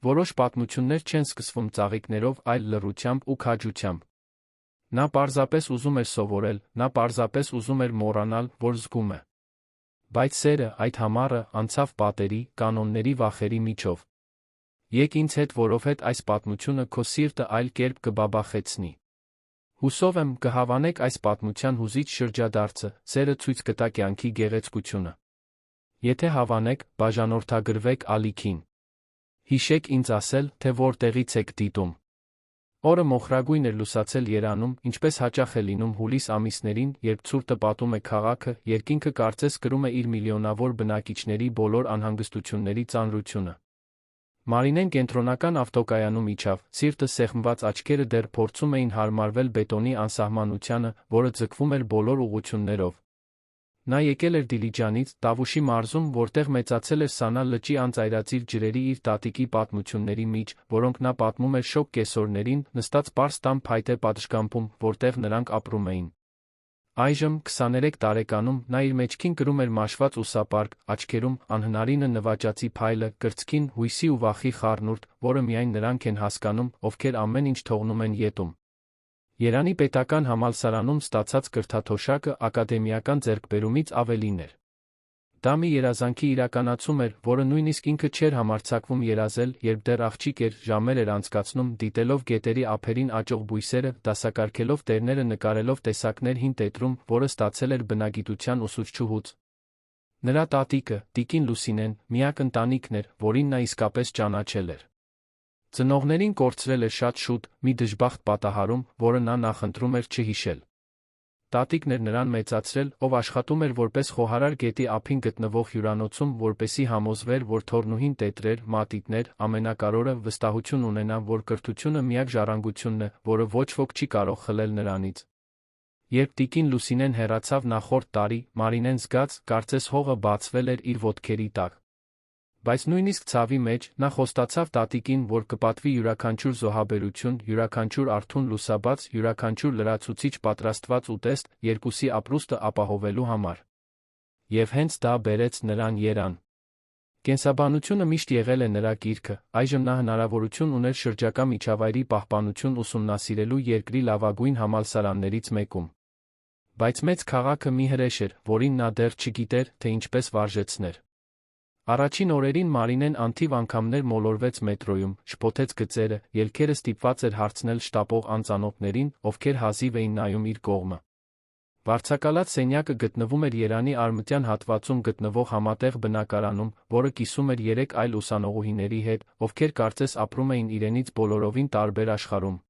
Որոշ պատմություններ չեն սկսվում ծաղիկներով, այլ լռությամբ ու քաջությամբ։ Նա պարզապես ուզում էր սովորել, նա պարզապես ուզում էր մոռանալ, որ զգում է։ Բայց սերը, այդ համառը, անցավ պատերի, կանոնների վախերի միջով։ Եկ ինձ հետ, որովհետ այս պատմությունը քո սիրտը այլ կերպ կբաբախեցնի։ Հուսով եմ, կհավանեք այս պատմության հուզիչ շրջադարձը, սերը ցույց կտա կյանքի գեղեցկությունը։ Եթե հավանեք, բաժանորդագրվեք ալիքին։ Հիշեք ինձ ասել, թե որտեղից եք դիտում։ Օրը մոխրագույն էր լուսացել Երանում, ինչպես հաճախ է լինում հուլիս ամիսներին, երբ ցուրտը պատում է քաղաքը, երկինքը կարծես կրում է իր միլիոնավոր բնակիչների բոլոր անհանգստությունների ծանրությունը։ Մարինեն կենտրոնական ավտոկայանում իջավ, սիրտը սեղմված աչքերը դեռ փորձում էին հարմարվել բետոնի անսահմանությանը, որը ձգվում էր բոլոր ուղղություններով։ Նա եկել էր Դիլիջանից, Տավուշի մարզում, որտեղ մեծացել էր Սանա լճի անծայրածիր ջրերի իր տատիկի պատմությունների մեջ, որոնք նա պատմում էր շոգ կեսօրներին, նստած պարզ տան փայտե պատշգամբում, որտեղ նրանք ապրում էին։ Այժմ, 23 տարեկանում, նա իր մեջքին կրում էր մաշված ուսապարկ, աչքերում անհնարինը նվաճածի փայլը, կրծքին հույսի ու վախի խառնուրդ, որը միայն նրանք են հասկանում, ովքեր ամեն ինչ թողնում են ետում։ Երանի պետական համալսարանում ստացած կրթաթոշակը ակադեմիական ձեռքբերումից ավելին էր։ Դա մի երազանքի իրականացում էր, որը նույնիսկ ինքը չէր համարձակվում երազել, երբ դեռ աղջիկ էր, ժամեր էր անցկացնում, դիտելով գետերի ափերին աճող բույսերը, դասակարգելով տերները, նկարելով տեսակներ հին տետրում, որը ստացել էր բնագիտության ուսուցչուհուց։ Նրա տատիկը, տիկին Լուսինեն, միակ ընտանիքն էր, որին նա իսկապես ճանաչել էր։ Ծնողներին կորցրել էր շատ շուտ, մի դժբախտ պատահարում, որը նա նախընտրում էր չհիշել։ Տատիկն էր նրան մեծացրել, ով աշխատում էր որպես խոհարար գետի ափին գտնվող հյուրանոցում, որպեսզի համոզվեր, որ թորնուհին տետրեր, մատիտներ, ամենակարևորը վստահություն ունենա, որ կրթությունը միակ ժառանգությունն է, որը ոչ ոք չի կարող խլել նրանից։ Երբ տիկին Լուսինեն հեռացավ նախորդ տարի, Մարինեն զգաց, կարծես հողը բացվել էր իր ոտքերի տակ։ Բայց նույնիսկ ցավի մեջ, նա խոստացավ տատիկին, որ կպատվի յուրաքանչյուր զոհաբերություն, յուրաքանչյուր արթուն լուսաբաց, յուրաքանչյուր լրացուցիչ պատրաստված ուտեստ, երկուսի ապրուստը ապահովելու համար։ Եվ հենց դա բերեց նրան Երան։ Կենսաբանությունը միշտ եղել է նրա գիրքը, այժմ նա հնարավորություն ուներ շրջակա միջավայրի պահպանություն ուսումնասիրելու երկրի լավագույն համալսարաններից մեկում։ Բայց մեծ քաղաքը մի հրեշ էր, որին նա դեռ չգիտեր, թե ինչպես վարժեցներ։ Առաջին օրերին Մարինեն անթիվ անգամներ մոլորվեց մետրոյում, շփոթեց գծերը, ելքերը ստիպված էր հարցնել շտապող անծանոթներին, ովքեր հազիվ էին նայում իր կողմը։ Վարձակալած սենյակը գտնվում էր Երանի արևմտյան հատվածում գտնվող համատեղ բնակարանում, որը կիսում էր 3 այլ ուսանողուհիների հետ, ովքեր կարծես ապրում էին իրենից բոլորովին տարբեր աշխարհում։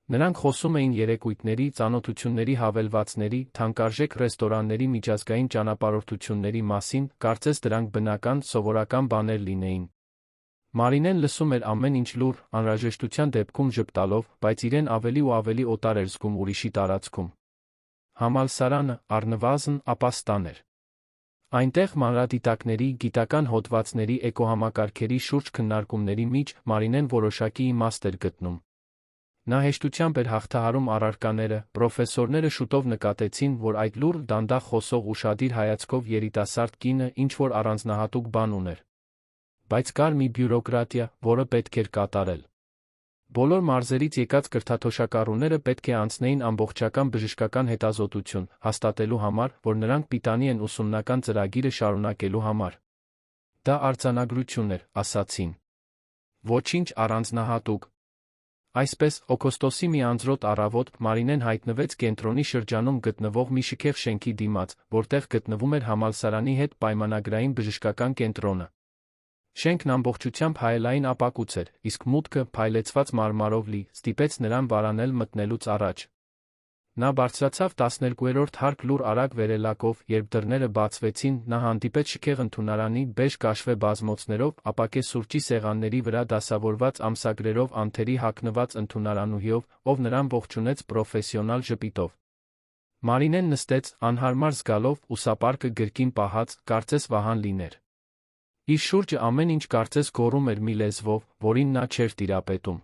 Նրանք խոսում էին երեկույթների, ծանոթությունների հավելվածների, թանկարժեք ռեստորանների միջազգային ճանապարհորդությունների մասին, կարծես դրանք բնական, սովորական բաներ լինեին։ Մարինեն լսում էր ամեն ինչ լուռ, անհրաժեշտության դեպքում ժպտալով, բայց իրեն ավելի ու ավելի օտար էր զգում ուրիշի տարածքում։ Համալսարանը, առնվազն, ապաստան էր։ Այնտեղ մանրադիտակների, գիտական հոդվածների, էկոհամակարգերի շուրջ քննարկումների մեջ Մարինեն որոշակի իմաստ էր գտնում։ Նա հեշտությամբ էր հաղթահարում առարկաները, պրոֆեսորները շուտով նկատեցին, որ այդ լուռ, դանդաղ խոսող ուշադիր հայացքով երիտասարդ կինը ինչ-որ առանձնահատուկ բան ուներ։ Բայց կար մի բյուրոկրատիա, որը պետք էր կատարել։ Բոլոր մարզերից եկած կրթաթոշակառուները պետք է անցնեին ամբողջական բժշկական հետազոտություն, հաստատելու համար, որ նրանք պիտանի են ուսումնական ծրագիրը շարունակելու համար։ Դա արձանագրություն էր, ասացին։ Ոչինչ առանձնահատուկ։ Այսպես, օգոստոսի մի անձրոտ առավոտ Մարինեն հայտնվեց կենտրոնի շրջանում գտնվող մի շքեղ շենքի դիմաց, որտեղ գտնվում էր համալսարանի հետ պայմանագրային բժշկական կենտրոնը։ Շենքն ամբողջությամբ հայելային ապակուց էր, իսկ մուտքը, փայլեցված մարմարով լի, ստիպեց նրան վարանել մտնելուց առաջ։ Նա բարձրացավ 12-րդ հարկ լուռ արագ վերելակով, երբ դռները բացվեցին, նա հանդիպեց շքեղ ընդունարանի բեժ կաշվե բազմոցներով, ապակե սուրճի սեղանների վրա դասավորված ամսագրերով անթերի հագնված ընդունարանուհիով, ով նրան ողջունեց պրոֆեսիոնալ ժպիտով։ Մարինեն նստեց, անհարմար զգալով, ուսապարկը գրկին պահած, կարծես վահան լիներ։ Իր շուրջը ամեն ինչ կարծես գոռում էր մի լեզվով, որին նա չէր տիրապետում։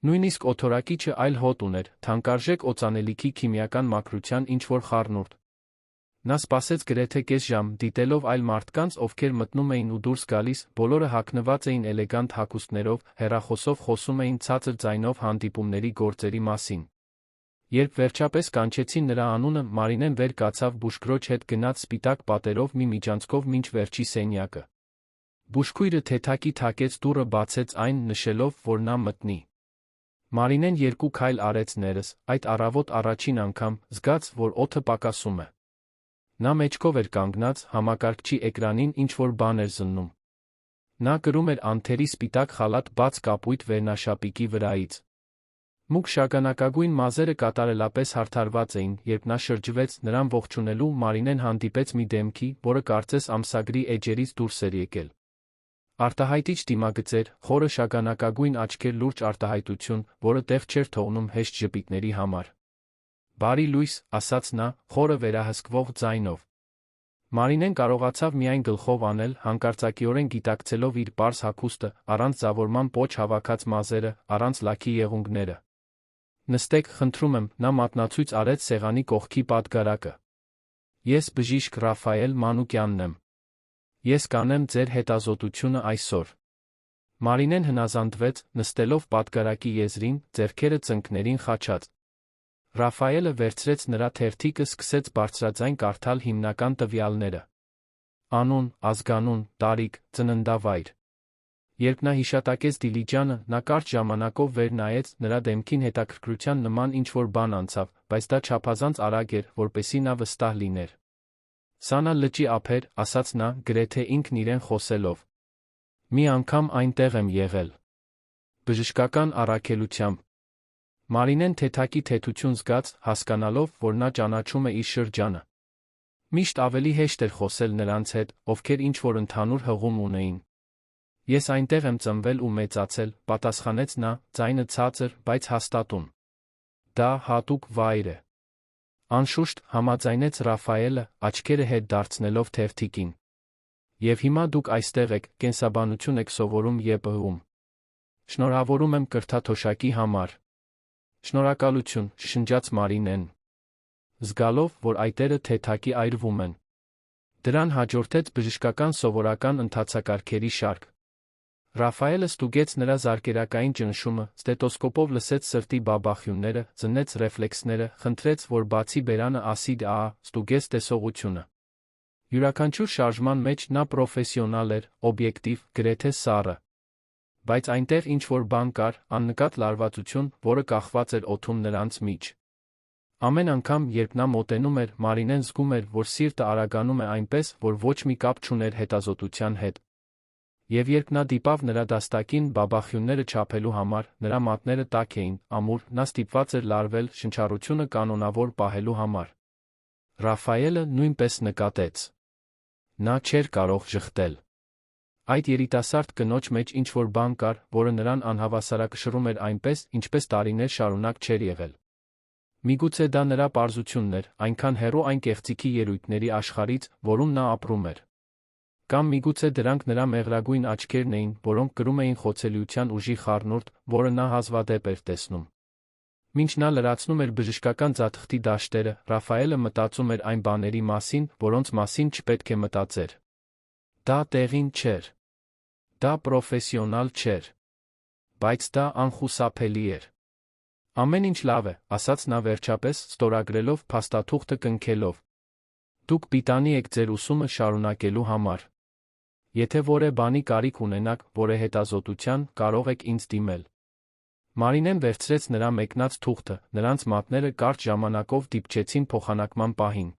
Նույնիսկ օթորակիչը այլ հոտ ուներ, թանկարժեք օծանելիքի քիմիական մաքրության ինչ-որ խառնուրդ։ Նա սպասեց գրեթե կես ժամ, դիտելով այլ մարդկանց, ովքեր մտնում էին ու դուրս գալիս, բոլորը հագնված էին էլեգանտ հագուստներով, հեռախոսով խոսում էին ցածր ձայնով հանդիպումների գործերի մասին։ Երբ վերջապես կանչեցին նրա անունը, Մարինեն վեր կացավ, բուժքրոջ հետ գնաց սպիտակ պատերով մի միջանցքով մինչ վերջի սենյակը։ Բուժքույրը թեթակի թակեց դուռը, բացեց այն, նշելով, որ նա մտնի։ Մարինեն 2 քայլ արեց ներս, այդ առավոտ առաջին անգամ զգաց, որ օդը պակասում է։ Նա մեջքով էր կանգնած, համակարգչի էկրանին ինչ-որ բան էր զննում։ Նա կրում էր անթերի սպիտակ խալաթ բաց կապույտ վերնաշապիկի վրայից։ Մուգ շագանակագույն մազերը կատարելապես հարդարված էին, երբ նա շրջվեց նրան ողջունելու, Մարինեն հանդիպեց մի դեմքի, որը կարծես ամսագրի էջերից դուրս էր եկել։ Արտահայտիչ դիմագծեր, խորը շագանակագույն աչքեր, լուրջ արտահայտություն, որը տեղ չէր թողնում հեշտ ժպիտների համար։ «Բարի լույս», ասաց նա, խորը վերահսկվող ձայնով։ Մարինեն կարողացավ միայն գլխով անել, հանկարծակիորեն գիտակցելով իր պարզ հագուստը, առանց ձավորման պոչ հավաքած մազերը, առանց լաքի եղունգները։ «Նստեք, խնդրում եմ», նա մատնացույց արեց սեղանի կողքի պատգարակը։ «Ես բժիշկ Ռաֆայել Մանուկյանն եմ։ Ես կանեմ ձեր հետազոտությունը այսօր»։ Մարինեն հնազանդվեց, նստելով պատգարակի եզրին, ձեռքերը ծնկներին խաչած։ Ռաֆայելը վերցրեց նրա թերթիկը, սկսեց բարձրաձայն կարդալ հիմնական տվյալները։ Անուն, ազգանուն, տարիք, ծննդավայր։ Երբ նա հիշատակեց Դիլիջանը, նա կարճ ժամանակով վեր նայեց, նրա դեմքին հետաքրքրության նման ինչ-որ բան անցավ, բայց դա չափազանց արագ էր, որպեսզի նա վստահ լիներ։ «Սանա լճի ափեր», ասաց նա, գրեթե ինքն իրեն խոսելով։ «Մի անգամ այնտեղ եմ եղել»։ Բժշկական առաքելությամբ։ Մարինեն թեթակի թեթություն զգաց, հասկանալով, որ նա ճանաչում է իր շրջանը։ Միշտ ավելի հեշտ էր խոսել նրանց հետ, ովքեր ինչ-որ ընդհանուր հղում ունեին։ «Ես այնտեղ եմ ծնվել ու մեծացել», պատասխանեց նա, ձայնը ցածր, բայց հաստատուն։ «Դա հատուկ վայր է»։ Անշուշտ, համաձայնեց Ռաֆայելը, աչքերը հետ դարձնելով թերթիկին։ «Եվ հիմա դուք այստեղ եք, կենսաբանություն եք սովորում ԵՊՀ-ում։ Շնորհավորում եմ կրթաթոշակի համար»։ «Շնորհակալություն», շշնջաց Մարինեն, զգալով, որ այտերը թեթակի այրվում են։ Դրան հաջորդեց բժշկական սովորական ընթացակարգերի շարք։ Ռաֆայելը ստուգեց նրա զարկերակային ճնշումը, ստետոսկոպով լսեց սրտի բաբախյունները, զննեց ռեֆլեքսները, խնդրեց, որ բացի բերանը ասիդ ԱԱ, ստուգեց տեսողությունը։ Յուրաքանչյուր շարժման մեջ նա պրոֆեսիոնալ էր, օբյեկտիվ, գրեթե սառը։ Բայց այնտեղ ինչ-որ բան կար, աննկատ լարվածություն, որը կախված էր օդում նրանց միջ։ Ամեն անգամ, երբ նա մոտենում էր, Մարինեն զգում էր, որ սիրտը արագանում է այնպես, որ ոչ մի կապ չուներ հետազոտության հետ։ Եվ երբ նա դիպավ նրա դաստակին բաբախյունները չափելու համար, նրա մատները տաք էին, ամուր, նա ստիպված էր լարվել, շնչառությունը կանոնավոր պահելու համար։ Ռաֆայելը նույնպես նկատեց։ Նա չէր կարող ժխտել։ Այդ երիտասարդ կնոջ մեջ ինչ-որ բան կար, որը նրան անհավասարակշռում էր այնպես, ինչպես տարիներ շարունակ չէր եղել։ Միգուցե դա նրա պարզությունն էր, այնքան հեռու այն կեղծիքի ելույթների աշխարհից, որում նա ապրում էր։ Կամ միգուցե դրանք նրա մեղրագույն աչքերն էին, որոնք կրում էին խոցելիության ուժի խառնուրդ, որը նա հազվադեպ էր տեսնում։ Մինչ նա լրացնում էր բժշկական ձաթղթի դաշտերը, Ռաֆայելը մտածում էր այն բաների մասին, որոնց մասին չպետք է մտածեր։ Դա տեղին չէր։ Դա պրոֆեսիոնալ չէր։ Բայց դա անխուսափելի էր։ Ամեն ինչ լավ է, ասաց նա վերջապես, ստորագրելով փաստաթուղթը կնքելով։ Դուք պիտանի եք ձեր ուսումը շարունակելու համար։ Եթե որե բանի կարիք ունենաք, որե հետազոտության, կարող եք ինձ դիմել։ Մարինեն վերցրեց նրա մեկնած թուղթը, նրանց մատները կարճ ժամանակով դիպչեցին փոխանակման պահին։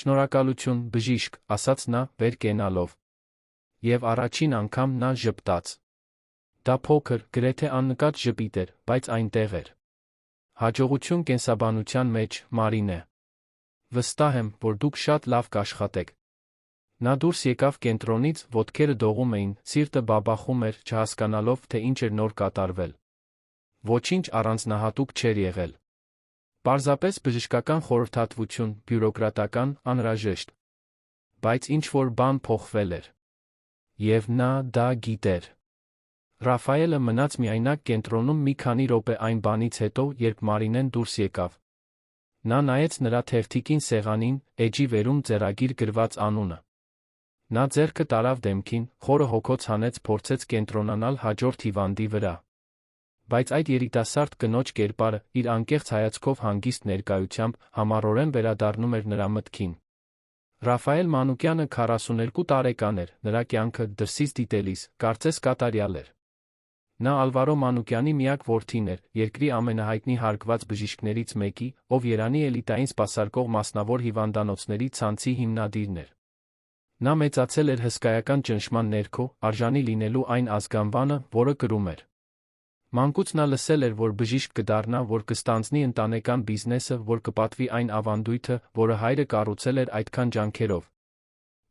Շնորհակալություն, բժիշկ, ասաց նա, վեր կենալով։ Եվ առաջին անգամ նա ժպտաց։ Դա փոքր, գրեթե աննկատ ժպիտ էր, բայց այնտեղ էր։ Հաջողություն կենսաբանության մեջ, Մարինե։ Վստահ եմ, որ դուք շատ լավ կաշխատեք։ Նա դուրս եկավ կենտրոնից, ոտքերը դողում էին, սիրտը բաբախում էր, չհասկանալով, թե ինչ էր նոր կատարվել։ Ոչինչ առանձնահատուկ չէր եղել։ Պարզապես բժշկական խորհրդատվություն, բյուրոկրատական, անհրաժեշտ։ Բայց ինչ-որ բան փոխվել էր։ Եվ նա դա գիտեր։ Ռաֆայելը մնաց միայնակ կենտրոնում մի քանի րոպե այն բանից հետո, երբ Մարինեն դուրս եկավ։ Նա նայեց նրա թերթիկին սեղանին, էջի վերում ձեռագիր գրված անունը։ Նա ձեռքը տարավ դեմքին, խորը հոգոց հանեց, փորձեց կենտրոնանալ հաջորդ հիվանդի վրա։ Բայց այդ երիտասարդ կնոջ կերպարը, իր անկեղծ հայացքով հանգիստ ներկայությամբ, համառորեն վերադառնում էր նրա մտքին։ Ռաֆայել Մանուկյանը 42 տարեկան էր, նրա կյանքը դրսից դիտելիս, կարծես կատարյալ էր։ Նա Ալվարո Մանուկյանի միակ որդին էր, երկրի ամենահայտնի հարգված բժիշկներից մեկի, ով Երանի էլիտային սպասարկող մասնավոր հիվանդանոցների ցանցի հիմնադիրն էր։ Նա մեծացել էր հսկայական ճնշման ներքո, արժանի լինելու այն ազգանվանը, որը կրում էր։ Մանկուց նա լսել էր, որ բժիշկ կդառնա, որ կստանձնի ընտանեկան բիզնեսը, որ կպատվի այն ավանդույթը, որը հայրը կառուցել էր այդքան ջանքերով։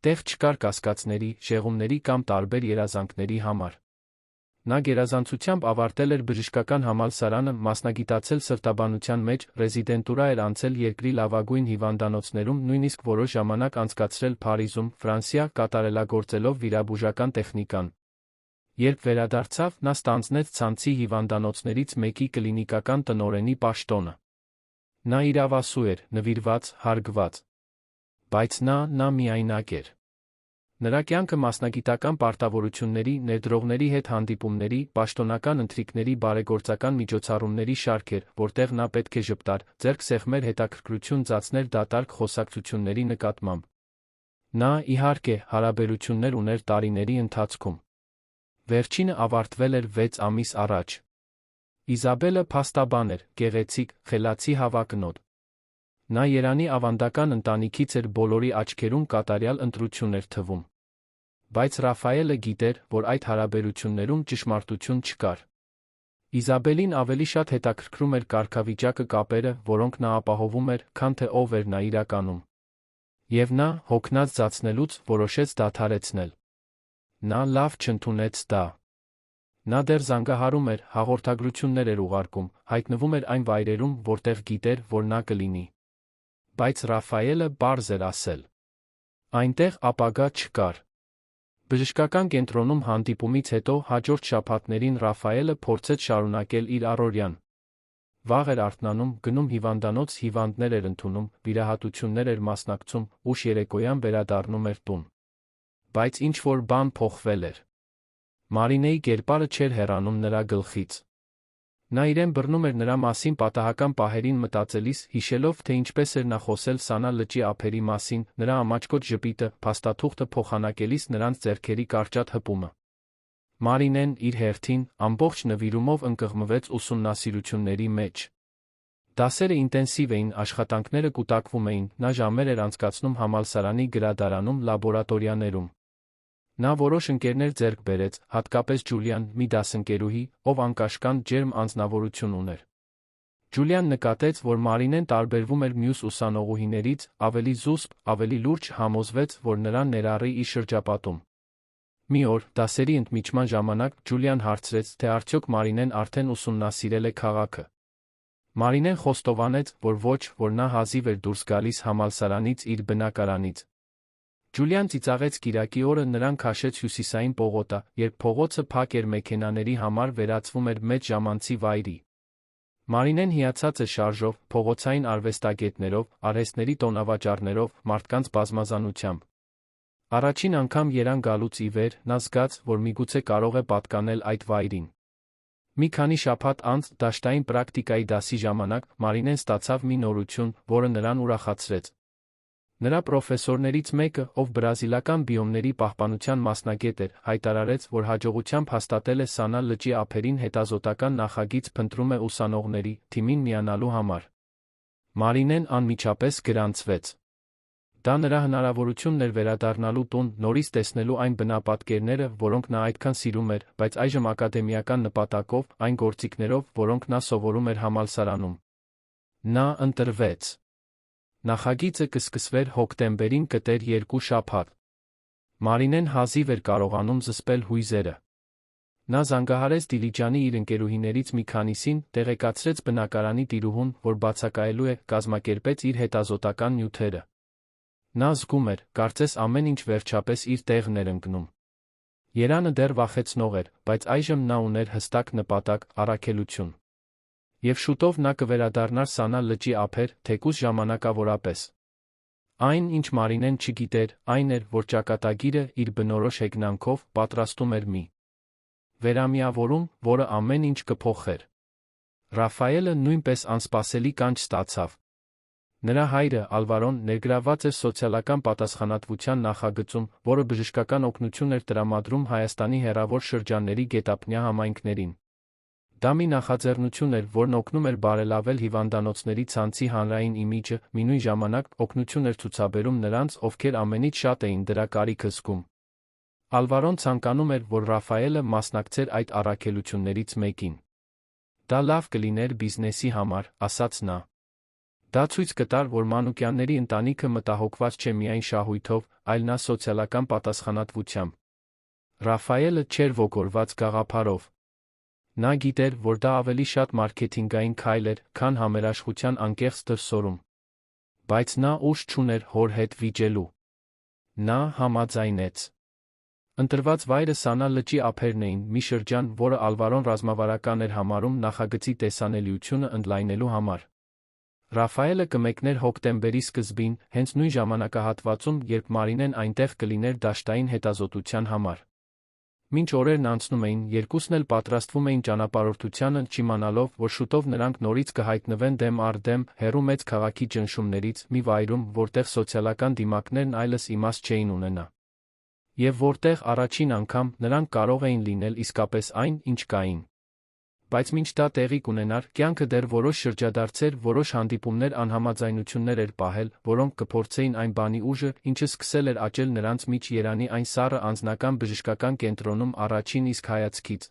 Տեղ չկար կասկածների, շեղումների կամ տարբեր երազանքների համար։ Նա գերազանցությամբ ավարտել էր բժշկական համալսարանը, մասնագիտացել սրտաբանության մեջ, ռեզիդենտուրա էր անցել երկրի լավագույն հիվանդանոցներում, նույնիսկ որոշ ժամանակ անցկացրել Փարիզում, Ֆրանսիա, կատարելագործելով վիրաբուժական տեխնիկան։ Երբ վերադարձավ, նա ստանձնեց ցանցի հիվանդանոցներից մեկի կլինիկական տնօրենի պաշտոնը։ Նա իրավասու էր, նվիրված, հարգված։ Բայց նա միայնակ էր։ Նրա կյանքը մասնագիտական պարտավորությունների, ներդրողների հետ հանդիպումների, պաշտոնական ընթրիքների, բարեգործական միջոցառումների շարք էր, որտեղ նա պետք է ժպտար, ձեռք սեղմեր, հետաքրքրություն ծածներ դատարկ խոսակցությունների նկատմամբ։ Նա, իհարկե, հարաբերություններ ուներ տարիների ընթացքում։ Վերջինը ավարտվել էր 6 ամիս առաջ։ Իզաբելը փաստաբան էր, գեղեցիկ, խելացի հավակնոտ։ Նա Երանի ավանդական ընտանիքից էր, բոլորի աչքերում կատարյալ ընտրություն էր թվում։ Բայց Ռաֆայելը գիտեր, որ այդ հարաբերություններում ճշմարտություն չկար։ Իզաբելին ավելի շատ հետաքրքրում էր կարգավիճակը, կապերը, որոնք նա ապահովում էր, քան թե ով էր նա իրականում։ Եվ նա, հոգնած զացնելուց, որոշեց դադարեցնել։ Նա լավ չընդունեց դա։ Նա դեռ զանգահարում էր, հաղորդագրություններ էր ուղարկում, հայտնվում էր այն վայրերում, որտեղ գիտեր, որ նա կլինի։ Բայց Ռաֆայելը պարզ էր ասել. այնտեղ ապագա չկար։ Բժշկական կենտրոնում հանդիպումից հետո հաջորդ շաբաթներին Ռաֆայելը փորձեց շարունակել իր առօրյան։ Վաղ էր արթնանում, գնում հիվանդանոց, հիվանդներ էր ընդունում, վիրահատություններ էր մասնակցում, ուշ երեկոյան վերադառնում էր տուն։ Բայց ինչ-որ բան փոխվել էր։ Մարինեի կերպարը չէր հեռանում նրա գլխից։ Նա իրեն բռնում էր նրա մասին պատահական պահերին մտածելիս, հիշելով, թե ինչպես էր նա խոսել Սանա լճի ափերի մասին, նրա ամաչկոտ ժպիտը, փաստաթուղթը փոխանակելիս նրանց ձեռքերի կարճատ հպումը։ Մարինեն, իր հերթին, ամբողջ նվիրումով ընկղմվեց ուսումնասիրությունների մեջ։ Դասերը ինտենսիվ էին, աշխատանքները կուտակվում էին, նա ժամեր էր անցկացնում համալսարանի գրադարանում, լաբորատորիաներում։ Նա որոշ ընկերներ ձեռք բերեց, հատկապես Ջուլիան, մի դասընկերուհի, ով անկաշկանդ ջերմ անձնավորություն ուներ։ Ջուլիան նկատեց, որ Մարինեն տարբերվում էր մյուս ուսանողուհիներից, ավելի զուսպ, ավելի լուրջ, համոզվեց, որ նրան ներառի իր շրջապատում։ Մի օր, դասերի ընդմիջման ժամանակ, Ջուլիան հարցրեց, թե արդյոք Մարինեն արդեն ուսումնասիրել է քաղաքը։ Մարինեն խոստովանեց, որ ոչ, որ նա հազիվ էր դուրս գալիս համալսարանից իր բնակարանից։ Ջուլիան ծիծաղեց կիրակի օրը, նրան քաշեց հյուսիսային պողոտա, երբ փողոցը փակ էր, մեքենաների համար վերածվում էր մեծ ժամանցի վայրի։ Մարինեն հիացած էր շարժով, փողոցային արվեստագետներով, արհեստների տոնավաճառներով, մարդկանց բազմազանությամբ։ Առաջին անգամ Երան գալուց ի վեր, նա զգաց, որ միգուցե կարող է պատկանել այդ վայրին։ Մի քանի շաբաթ անց, դաշտային պրակտիկայի դասի ժամանակ, Մարինեն ստացավ մի նորություն, որը նրան ուրախացրեց։ Նրա պրոֆեսորներից մեկը, ով բրազիլական բիոմների պահպանության մասնագետ էր, հայտարարեց, որ հաջողությամբ հաստատել է Սանա լճի ափերին հետազոտական նախագիծ, փնտրում է ուսանողների թիմին միանալու համար։ Մարինեն անմիջապես գրանցվեց։ Դա նրա հնարավորությունն էր վերադառնալու տուն, նորից տեսնելու այն բնապատկերները, որոնք նա այդքան սիրում էր, բայց այժմ ակադեմիական նպատակով, այն գործիքներով, որոնք նա սովորում էր համալսարանում։ Նա ընտրվեց։ Նախագիծը կսկսվեր հոկտեմբերին, կտեր 2 շաբաթ։ Մարինեն հազիվ էր կարողանում զսպել հույզերը։ Նա զանգահարեց Դիլիջանի իր ընկերուհիներից մի քանիսին, տեղեկացրեց բնակարանի տիրուհուն, որ բացակայելու է, կազմակերպեց իր հետազոտական նյութերը։ Նա զգում էր, կարծես ամեն ինչ վերջապես իր տեղն էր ընկնում։ Երանը դեռ վախեցնող էր, բայց այժմ նա ուներ հստակ նպատակ, առաքելություն։ Եվ շուտով նա կվերադառնար Սանա լճի ափեր, թեկուզ ժամանակավորապես։ Այն, ինչ Մարինեն չգիտեր, այն էր, որ ճակատագիրը իր բնորոշ հեգնանքով պատրաստում էր մի վերամիավորում, որը ամեն ինչ կփոխեր։ Ռաֆայելը նույնպես անսպասելի կանչ ստացավ։ Նրա հայրը, Ալվարոն, ներգրավված էր սոցիալական պատասխանատվության նախագծում, որը բժշկական օգնություն էր տրամադրում Հայաստանի հեռավոր շրջանների գետափնյա համայնքներին։ Դա մի նախաձեռնություն էր, որն օգնում էր բարելավել հիվանդանոցների ցանցի հանրային իմիջը, մինույն ժամանակ օգնություն էր ցուցաբերում նրանց, ովքեր ամենից շատ էին դրա կարիքը զգում։ Ալվարոն ցանկանում էր, որ Ռաֆայելը մասնակցեր այդ առաքելություններից մեկին։ Դա լավ կլիներ բիզնեսի համար, ասաց նա։ Դա ցույց կտար, որ Մանուկյանների ընտանիքը մտահոգված չէ միայն շահույթով, այլ նա սոցիալական պատասխանատվությամբ։ Ռաֆայելը չէր ոգորված գաղափարով։ Նա գիտեր, որ դա ավելի շատ մարքեթինգային քայլ էր, քան համերաշխության անկեղծ դրսևորում։ Բայց նա ուժ չուներ հոր հետ վիճելու։ Նա համաձայնեց։ Ընտրված վայրը Սանա լճի ափերն էին, մի շրջան, որը Ալվարոն ռազմավարական էր համարում նախագծի տեսանելիությունը ընդլայնելու համար։ Ռաֆայելը կմեկներ հոկտեմբերի սկզբին, հենց նույն ժամանակահատվածում, երբ Մարինեն այնտեղ կլիներ դաշտային հետազոտության համար։ Մինչ օրերն անցնում էին, երկուսն էլ պատրաստվում էին ճանապարհորդությանը, չիմանալով, որ շուտով նրանք նորից կհայտնվեն դեմ առ դեմ, հեռու մեծ քաղաքի ճնշումներից, մի վայրում, որտեղ սոցիալական դիմակներն այլս իմաստ չէին ունենա։ Եվ որտեղ առաջին անգամ նրանք կարող էին լինել իսկապես այն, ինչ կային։ Բայց մինչ դա տեղի կունենար, կյանքը դեռ որոշ շրջադարձեր, որոշ հանդիպումներ անհամաձայնություններ էր պահել, որոնք կփորձեին այն բանի ուժը, ինչը սկսել էր աճել նրանց միջ Երանի այն սառը անձնական բժշկական կենտրոնում առաջին իսկ հայացքից։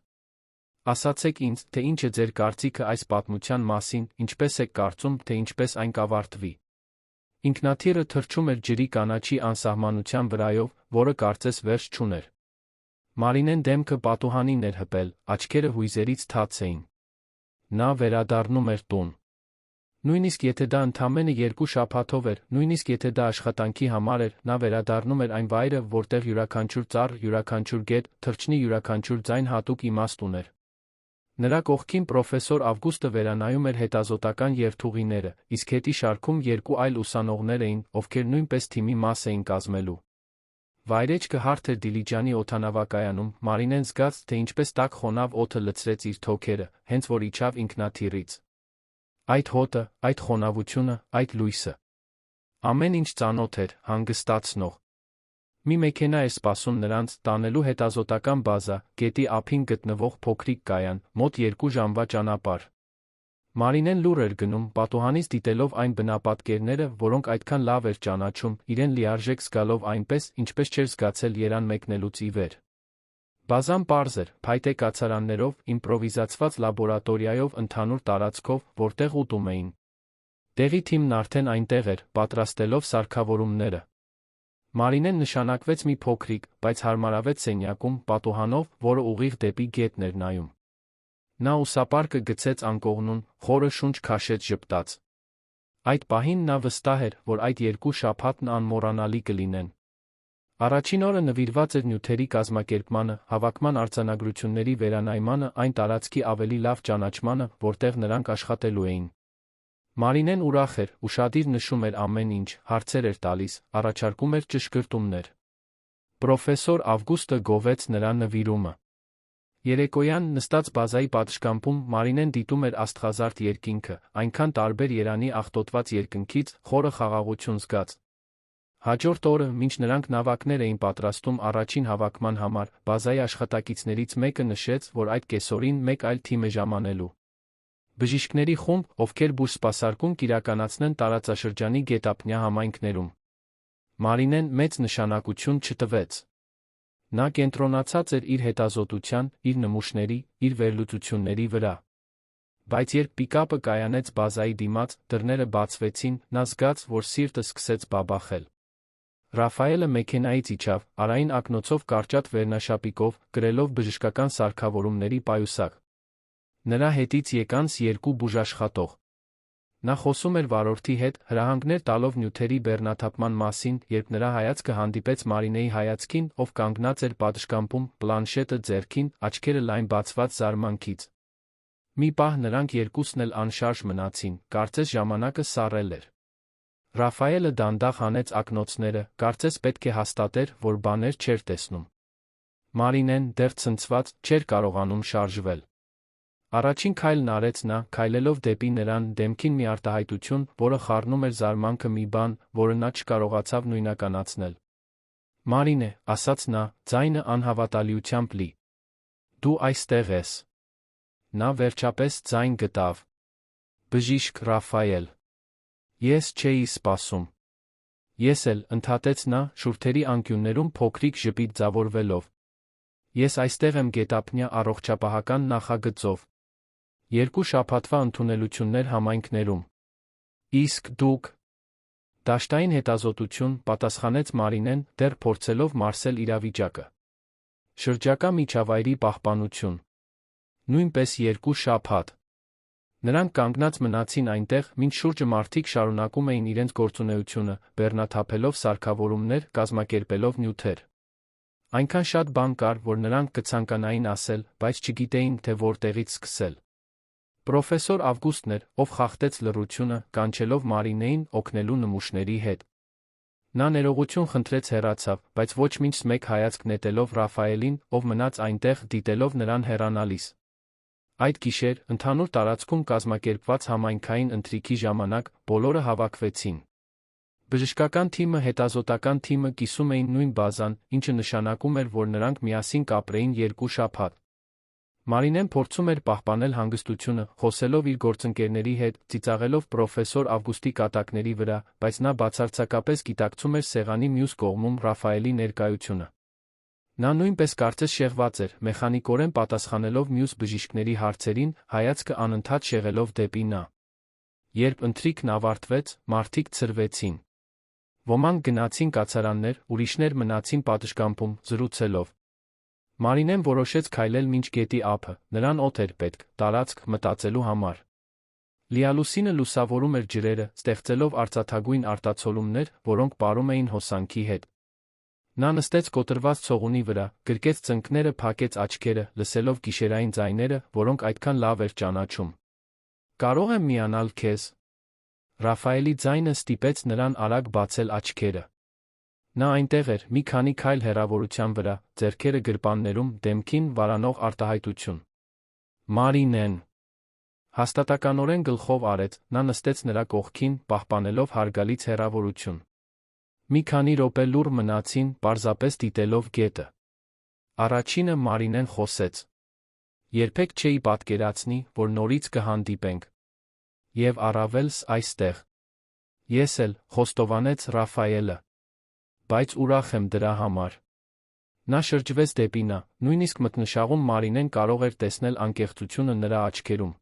Ասացեք ինձ, թե ինչ է ձեր կարծիքը այս պատմության մասին, ինչպես եք կարծում, թե ինչպես այն կավարտվի։ Ինքնաթիռը թռչում էր ջրի կանաչի անսահմանության վրայով, որը կարծես վերջ չուներ։ Մարինեն դեմքը պատուհանին էր հպել, աչքերը հույզերից թաց էին։ Նա վերադառնում էր տուն։ Նույնիսկ եթե դա ընդամենը 2 շաբաթով էր, նույնիսկ եթե դա աշխատանքի համար էր, նա վերադառնում էր այն վայրը, որտեղ յուրաքանչյուր ծառ, յուրաքանչյուր գետ, թռչնի յուրաքանչյուր ձայն հատուկ իմաստ ուներ։ Նրա կողքին պրոֆեսոր Ավգուստը վերանայում էր հետազոտական երթուղիները, իսկ հետի շարքում 2 այլ ուսանողներ էին, ովքեր նույնպես թիմի մաս էին կազմելու։ Վայրեջքը հարթ էր Դիլիջանի օդանավակայանում, Մարինեն զգաց, թե ինչպես տաք խոնավ օդը լցրեց իր թոքերը, հենց որ իջավ ինքնաթիռից։ Այդ հոտը, այդ խոնավությունը, այդ լույսը։ Ամեն ինչ ծանոթ էր, հանգստացնող։ Մի մեքենա էր սպասում նրանց, տանելու հետազոտական բազա, գետի ափին գտնվող փոքրիկ կայան, մոտ 2 ժամվա ճանապարհ։ Մարինեն լուր էր գնում, պատուհանից դիտելով այն բնապատկերները, որոնք այդքան լավ էր ճանաչում, իրեն լիարժեք զգալով այնպես, ինչպես չէր զգացել Երան մեկնելուց ի վեր։ Բազան պարզ էր, փայտե կացարաններով, իմպրովիզացված լաբորատորիայով, ընդհանուր տարածքով, որտեղ ուտում էին։ Տեղի թիմն արդեն այնտեղ էր, պատրաստելով սարքավորումները։ Մարինեն նշանակվեց մի փոքրիկ, բայց հարմարավետ սենյակում, պատուհանով, որը ուղիղ դեպի գետն էր նայում։ Նա ուսապարկը գցեց անկողնուն, խորը շունչ քաշեց ժպտաց։ Այդ պահին նա վստահ էր, որ այդ 2 շաբաթն անմոռանալի կլինեն։ Առաջին օրը նվիրված էր նյութերի կազմակերպմանը, հավաքման արձանագրությունների վերանայմանը, այն տարածքի ավելի լավ ճանաչմանը, որտեղ նրանք աշխատելու էին։ Մարինեն ուրախ էր, ուշադիր նշում էր ամեն ինչ, հարցեր էր տալիս, առաջարկում էր ճշգրտումներ։ Պրոֆեսոր Ավգուստը գովեց նրա նվիրումը։ Երեկոյան, նստած բազայի պատշգամբում, Մարինեն դիտում էր աստղազարդ երկինքը, այնքան տարբեր Երանի աղտոտված երկնքից, խորը խաղաղություն զգաց։ Հաջորդ օրը, մինչ նրանք նավակներ էին պատրաստում առաջին հավաքման համար, բազայի աշխատակիցներից մեկը նշեց, որ այդ կեսօրին մեկ այլ թիմ է ժամանելու։ Բժիշկների խումբ, ովքեր բուժսպասարկում կիրականացնեն տարածաշրջանի գետափնյա համայնքներում։ Մարինեն մեծ նշանակություն չտվեց։ Նա կենտրոնացած էր իր հետազոտության, իր նմուշների, իր վերլուծությունների վրա։ Բայց երբ պիկապը կայանեց բազայի դիմաց, դռները բացվեցին, նա զգաց, որ սիրտը սկսեց բաբախել։ Ռաֆայելը մեքենայից իջավ, արային ակնոցով կարճատ վերնաշապիկով, կրելով բժշկական սարքավորումների պայուսակ։ Նրա հետից եկան 2 բուժաշխատող։ Նա խոսում էր վարորդի հետ, հրահանգներ տալով նյութերի բեռնաթափման մասին, երբ նրա հայացքը հանդիպեց Մարինեի հայացքին, ով կանգնած էր պատշգամբում, պլանշետը ձեռքին, աչքերը լայն բացված զարմանքից։ Մի պահ նրանք երկուսն էլ անշարժ մնացին, կարծես ժամանակը սառել էր։ Ռաֆայելը դանդաղ հանեց ակնոցները, կարծես պետք է հաստատեր, որ բաներ չէր տեսնում։ Մարինեն, դեռ ցնցված, չէր կարողանում շարժվել։ Առաջին քայլն արեց նա, քայլելով դեպի նրան, դեմքին մի արտահայտություն, որը խառնում էր զարմանքը մի բան, որը նա չկարողացավ նույնականացնել։ «Մարինե», ասաց նա, ձայնը անհավատալիությամբ լի։ «Դու այստեղ ես»։ Նա վերջապես ձայն գտավ։ «Բժիշկ Ռաֆայել»։ Ես չէի սպասում։ Ես էլ, ընդհատեց նա, շուրթերի անկյուններում փոքրիկ ժպիտ ձավորվելով։ Ես այստեղ եմ գետափնյա առողջապահական նախագծով։ 2 շաբաթվա ընդունելություններ համայնքներում։ Իսկ դուք… Դաշտային հետազոտություն, պատասխանեց Մարինեն, դեռ փորձելով մարսել իրավիճակը։ Շրջակա միջավայրի պահպանություն։ Նույնպես 2 շաբաթ։ Նրանք կանգնած մնացին այնտեղ, մինչ շուրջը մարդիկ շարունակում էին իրենց գործունեությունը, բեռնաթափելով սարքավորումներ, կազմակերպելով նյութեր։ Այնքան շատ բան կար, որ նրանք կցանկանային ասել, բայց չգիտեին, թե որտեղից սկսել։ Պրոֆեսոր Ավգուստն էր, ով խախտեց լռությունը, կանչելով Մարինեին օգնելու նմուշների հետ։ Նա ներողություն խնդրեց հեռացավ, բայց ոչ մինչ մեկ հայացք նետելով Ռաֆայելին, ով մնաց այնտեղ, դիտելով նրան հեռանալիս։ Այդ գիշեր, ընդհանուր տարածքում կազմակերպված համայնքային ընթրիքի ժամանակ, բոլորը հավաքվեցին։ Բժշկական թիմը, հետազոտական թիմը կիսում էին նույն բազան, ինչը նշանակում էր, որ նրանք միասին կապրեին 2 շաբաթ։ Մարինեն փորձում էր պահպանել հանգստությունը, խոսելով իր գործընկերների հետ, ծիծաղելով պրոֆեսոր Ավգուստի կատակների վրա, բայց նա բացարձակապես գիտակցում էր սեղանի մյուս կողմում Ռաֆայելի ներկայությունը։ Նա նույնպես կարծես շեղված էր, մեխանիկորեն պատասխանելով մյուս բժիշկների հարցերին, հայացքը անընդհատ շեղելով դեպի նա։ Երբ ընթրիքն ավարտվեց, մարդիկ ցրվեցին։ Ոմանք գնացին կացարաններ, ուրիշներ մնացին պատշգամբում, զրուցելով։ Մարինեն որոշեց քայլել մինչ գետի ափը, նրան օդ էր պետք, տարածք, մտածելու համար։ Լիալուսինը լուսավորում էր ջրերը, ստեղծելով արծաթագույն արտացոլումներ, որոնք պարում էին հոսանքի հետ։ Նա նստեց կոտրված ցողունի վրա, գրկեց ծնկները, փակեց աչքերը, լսելով գիշերային ձայները, որոնք այդքան լավ էր ճանաչում։ «Կարող եմ միանալ քեզ»։ Ռաֆայելի ձայնը ստիպեց նրան արագ բացել աչքերը։ Նա այնտեղ էր, մի քանի քայլ հեռավորության վրա, ձեռքերը գրպաններում, դեմքին վարանող արտահայտություն։ Մարինեն հաստատականորեն գլխով արեց, նա նստեց նրա կողքին, պահպանելով հարգալից հեռավորություն։ Մի քանի րոպե լուռ մնացին, պարզապես դիտելով գետը։ Առաջինը Մարինեն խոսեց. «Երբեք չէի պատկերացնի, որ նորից կհանդիպենք։ Եվ առավելս այստեղ»։ «Ես էլ», խոստովանեց Ռաֆայելը։ «Բայց ուրախ եմ դրա համար»։ Նա շրջվեց դեպի նա, նույնիսկ մթնշաղում Մարինեն կարող էր տեսնել անկեղծությունը նրա աչքերում։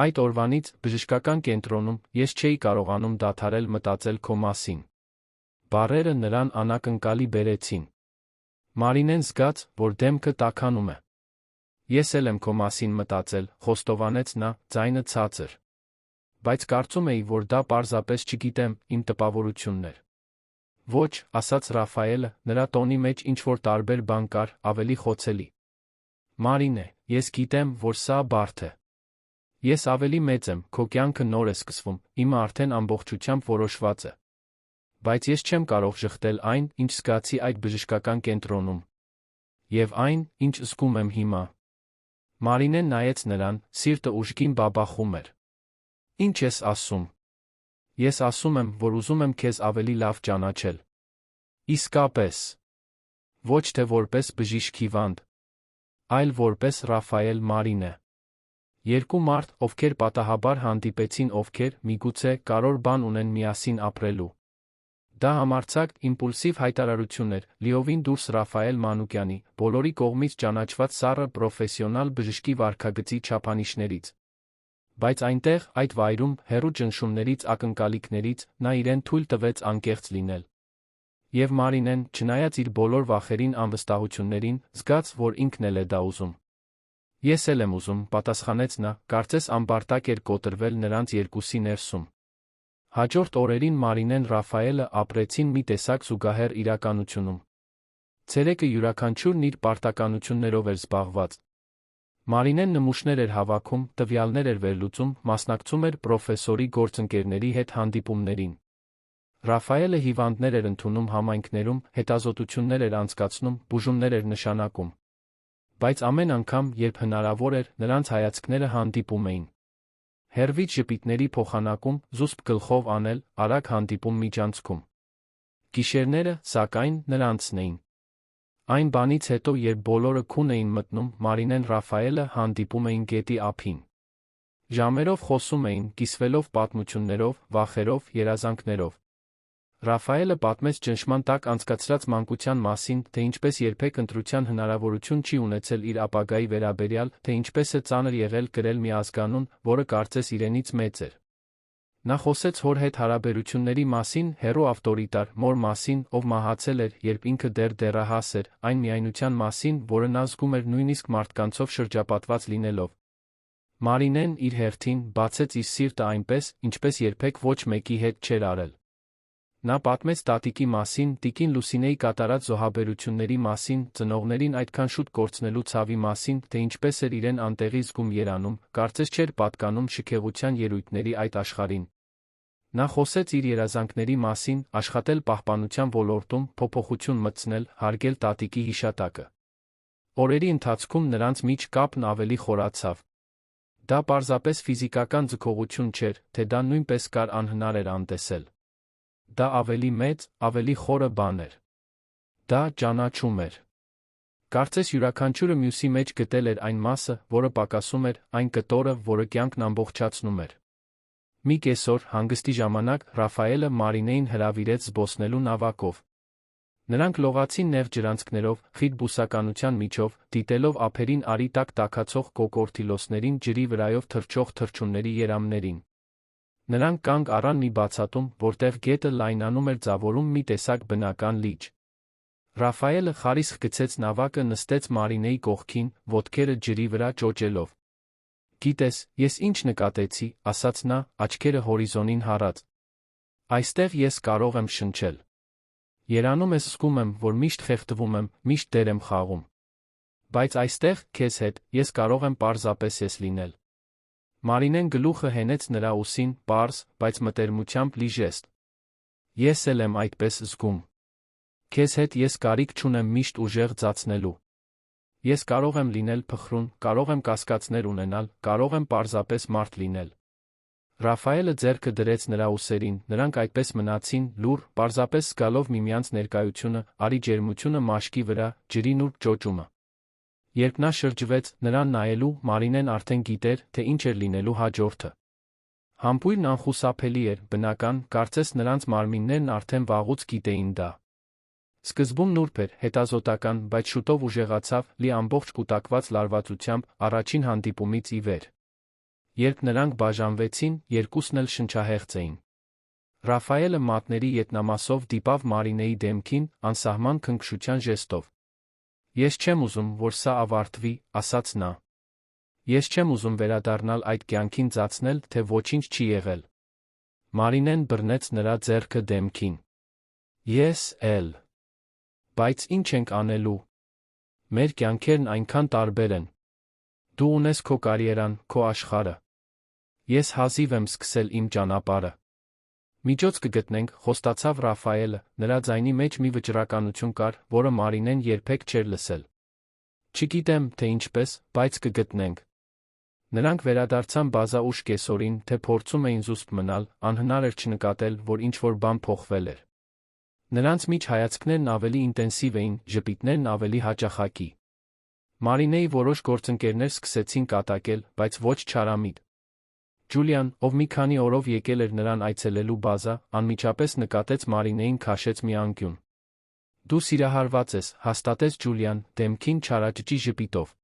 Այդ օրվանից, բժշկական կենտրոնում, ես չէի կարողանում դադարել մտածել քո մասին։ Բառերը նրան անակնկալի բերեցին։ Մարինեն զգաց, որ դեմքը տաքանում է։ Ես էլ եմ քո մասին մտածել, խոստովանեց նա, ձայնը ցածր։ Բայց կարծում էի, որ դա պարզապես չգիտեմ, իմ տպավորությունն էր։ Ոչ, ասաց Ռաֆայելը, նրա տոնի մեջ ինչ-որ տարբեր բան կար, ավելի խոցելի։ Մարինե, ես գիտեմ, որ սա բարդ է։ Ես ավելի մեծ եմ, քո կյանքը նոր է սկսվում, իմը արդեն ամբողջությամբ որոշված է։ Բայց ես չեմ կարող շղթել այն, ինչ զգացի այդ բժշկական կենտրոնում։ Եվ այն, ինչ զգում եմ հիմա։ Մարինեն նայեց նրան, սիրտը ուժգին բաբախում էր։ Ինչ ես ասում։ Ես ասում եմ, որ ուզում եմ քեզ ավելի լավ ճանաչել։ Իսկապես։ Ոչ թե որպես բժիշկ հիվանդ, այլ որպես Ռաֆայել Մարինե։ 2 մարդ, ովքեր պատահաբար հանդիպեցին, ովքեր, միգուցե, կարևոր բան ունեն միասին ապրելու։ Դա համարձակ, իմպուլսիվ հայտարարություն էր, լիովին դուրս Ռաֆայել Մանուկյանի, բոլորի կողմից ճանաչված սառը պրոֆեսիոնալ բժշկի վարքագծի չափանիշներից։ Բայց այնտեղ, այդ վայրում, հեռու ճնշումներից, ակնկալիքներից, նա իրեն թույլ տվեց անկեղծ լինել։ Եվ Մարինեն, չնայած իր բոլոր վախերին, անվստահություններին, զգաց, որ ինքն էլ է դա ուզում։ Ես էլ եմ ուզում, պատասխանեց նա, կարծես ամբարտակ էր կոտրվել նրանց երկուսի ներսում։ Հաջորդ օրերին Մարինեն Ռաֆայելը ապրեցին մի տեսակ զուգահեռ իրականությունում։ Ցերեկը յուրաքանչյուրն իր պարտականություններով էր զբաղված։ Մարինեն նմուշներ էր հավաքում, տվյալներ էր վերլուծում, մասնակցում էր պրոֆեսորի գործընկերների հետ հանդիպումներին։ Ռաֆայելը հիվանդներ էր ընդունում համայնքներում, հետազոտություններ էր անցկացնում, բուժումներ էր նշանակում։ Բայց ամեն անգամ, երբ հնարավոր էր, նրանց հայացքները հանդիպում էին։ Հեռվից ժպիտների փոխանակում, զուսպ գլխով անել, արագ հանդիպում միջանցքում։ Գիշերները, սակայն, նրանցն էին։ Այն բանից հետո, երբ բոլորը քուն էին մտնում, Մարինեն Ռաֆայելը հանդիպում էին գետի ափին։ Ժամերով խոսում էին, կիսվելով պատմություններով, վախերով, երազանքներով։ Ռաֆայելը պատմեց ճնշման տակ անցկացրած մանկության մասին, թե ինչպես երբեք ընտրության հնարավորություն չի ունեցել իր ապագայի վերաբերյալ, թե ինչպես է ծանր եղել կրել մի ազգանուն, որը կարծես իրենից մեծ էր։ Նա խոսեց հոր հետ հարաբերությունների մասին, հեռու ավտորիտար մոր մասին, ով մահացել էր, երբ ինքը դեռ դեռահաս էր, այն միայնության մասին, որը նա զգում էր նույնիսկ մարդկանցով շրջապատված լինելով։ Մարինեն իր հերթին բացեց իր սիրտը այնպես, ինչպես երբեք ոչ մեկի հետ չէր արել։ Նա պատմեց տատիկի մասին, տիկին Լուսինեի կատարած զոհաբերությունների մասին, ծնողներին այդքան շուտ կորցնելու ցավի մասին, թե ինչպես էր իրեն անտեղի զգում երանում, կարծես չէր պատկանում շքեղության ելույթների այդ աշխարհին։ Նա խոսեց իր երազանքների մասին, աշխատել պահպանության ոլորտում, փոփոխություն մտցնել, հարգել տատիկի հիշատակը։ Օրերի ընթացքում նրանց միջ կապն ավելի խորացավ։ Դա պարզապես ֆիզիկական ձգողություն չէր, թե դա նույնպես կար անհնար էր անտեսել։ Դա ավելի մեծ, ավելի խորը բան էր։ Դա ճանաչում էր։ Կարծես յուրաքանչյուրը մյուսի մեջ գտել էր այն մասը, որը պակասում էր, այն կտորը, որը կյանքն ամբողջացնում էր։ Մի կեսօր, հանգստի ժամանակ, Ռաֆայելը Մարինեին հրավիրեց զբոսնելու նավակով։ Նրանք լողացին նեղ ջրանցքներով, խիտ բուսականության միջով, դիտելով ափերին արի տակ տաքացող կոկորդիլոսներին, ջրի վրայով թռչող թռչունների երամներին։ Նրանք կանգ առան մի բացատում, որտեղ գետը լայնանում էր ձավորում մի տեսակ բնական լիճ։ Ռաֆայելը խարիսխ գցեց նավակը, նստեց Մարինեի կողքին, ոտքերը ջրի վրա ճոճելով։ Գիտես, ես ինչ նկատեցի, ասաց նա, աչքերը հորիզոնին հառած։ Այստեղ ես կարող եմ շնչել։ Երանում ես, զգում եմ, որ միշտ խեղդվում եմ, միշտ դեր եմ խաղում։ Բայց այստեղ, քեզ հետ, ես կարող եմ պարզապես ես լինել։ Մարինեն գլուխը հենեց նրա ուսին, պարզ, բայց մտերմությամբ լի ժեստ։ Ես էլ եմ այդպես զգում։ Քեզ հետ ես կարիք չունեմ միշտ ուժեղ ձացնելու։ Ես կարող եմ լինել փխրուն, կարող եմ կասկածներ ունենալ, կարող եմ պարզապես մարդ լինել։ Ռաֆայելը ձեռքը դրեց նրա ուսերին, նրանք այդպես մնացին, լուռ, պարզապես զգալով միմյանց ներկայությունը, արի ջերմությունը մաշկի վրա, ջրի նուրբ ճոճումը։ Երբ նա շրջվեց, նրան նայելու, Մարինեն արդեն գիտեր, թե ինչ էր լինելու հաջորդը։ Համբույրն անխուսափելի էր, բնական, կարծես նրանց մարմիններն արդեն վաղուց գիտեին դա։ Սկզբում նուրբ էր, հետազոտական, բայց շուտով ուժեղացավ, լի ամբողջ կուտակված լարվածությամբ, առաջին հանդիպումից ի վեր։ Երբ նրանք բաժանվեցին, երկուսն էլ շնչահեղձ էին։ Ռաֆայելը մատների ետնամասով դիպավ Մարինեի դեմքին, անսահման քնքշության ժեստով։ Ես չեմ ուզում, որ սա ավարտվի, ասաց նա։ Ես չեմ ուզում վերադառնալ այդ կյանքին ծածնել, թե ոչինչ չի եղել։ Մարինեն բռնեց նրա ձեռքը դեմքին։ Ես էլ։ Բայց ինչ ենք անելու։ Մեր կյանքերն այնքան տարբեր են։ Դու ունես քո կարիերան, քո աշխարհը։ Ես հազիվ եմ սկսել իմ ճանապարհը։ Միջոց կգտնենք, խոստացավ Ռաֆայելը, նրա ձայնի մեջ մի վճռականություն կար, որը Մարինեն երբեք չէր լսել։ Չգիտեմ, թե ինչպես, բայց կգտնենք։ Նրանք վերադարձան բազա ուշ կեսօրին, թե փորձում էին զուսպ մնալ, անհնար էր չնկատել, որ ինչ-որ բան փոխվել էր։ Նրանց միջ հայացքներն ավելի ինտենսիվ էին, ժպիտներն ավելի հաճախակի։ Մարինեի որոշ գործընկերներ սկսեցին կատակել, բայց ոչ չարամիտ։ Ջուլիան, ով մի քանի օրով եկել էր նրան այցելելու բազա, անմիջապես նկատեց Մարինեին, քաշեց մի անկյուն։ Դու սիրահարված ես, հաստատեց Ջուլիան, դեմքին չարաճճի ժպիտով։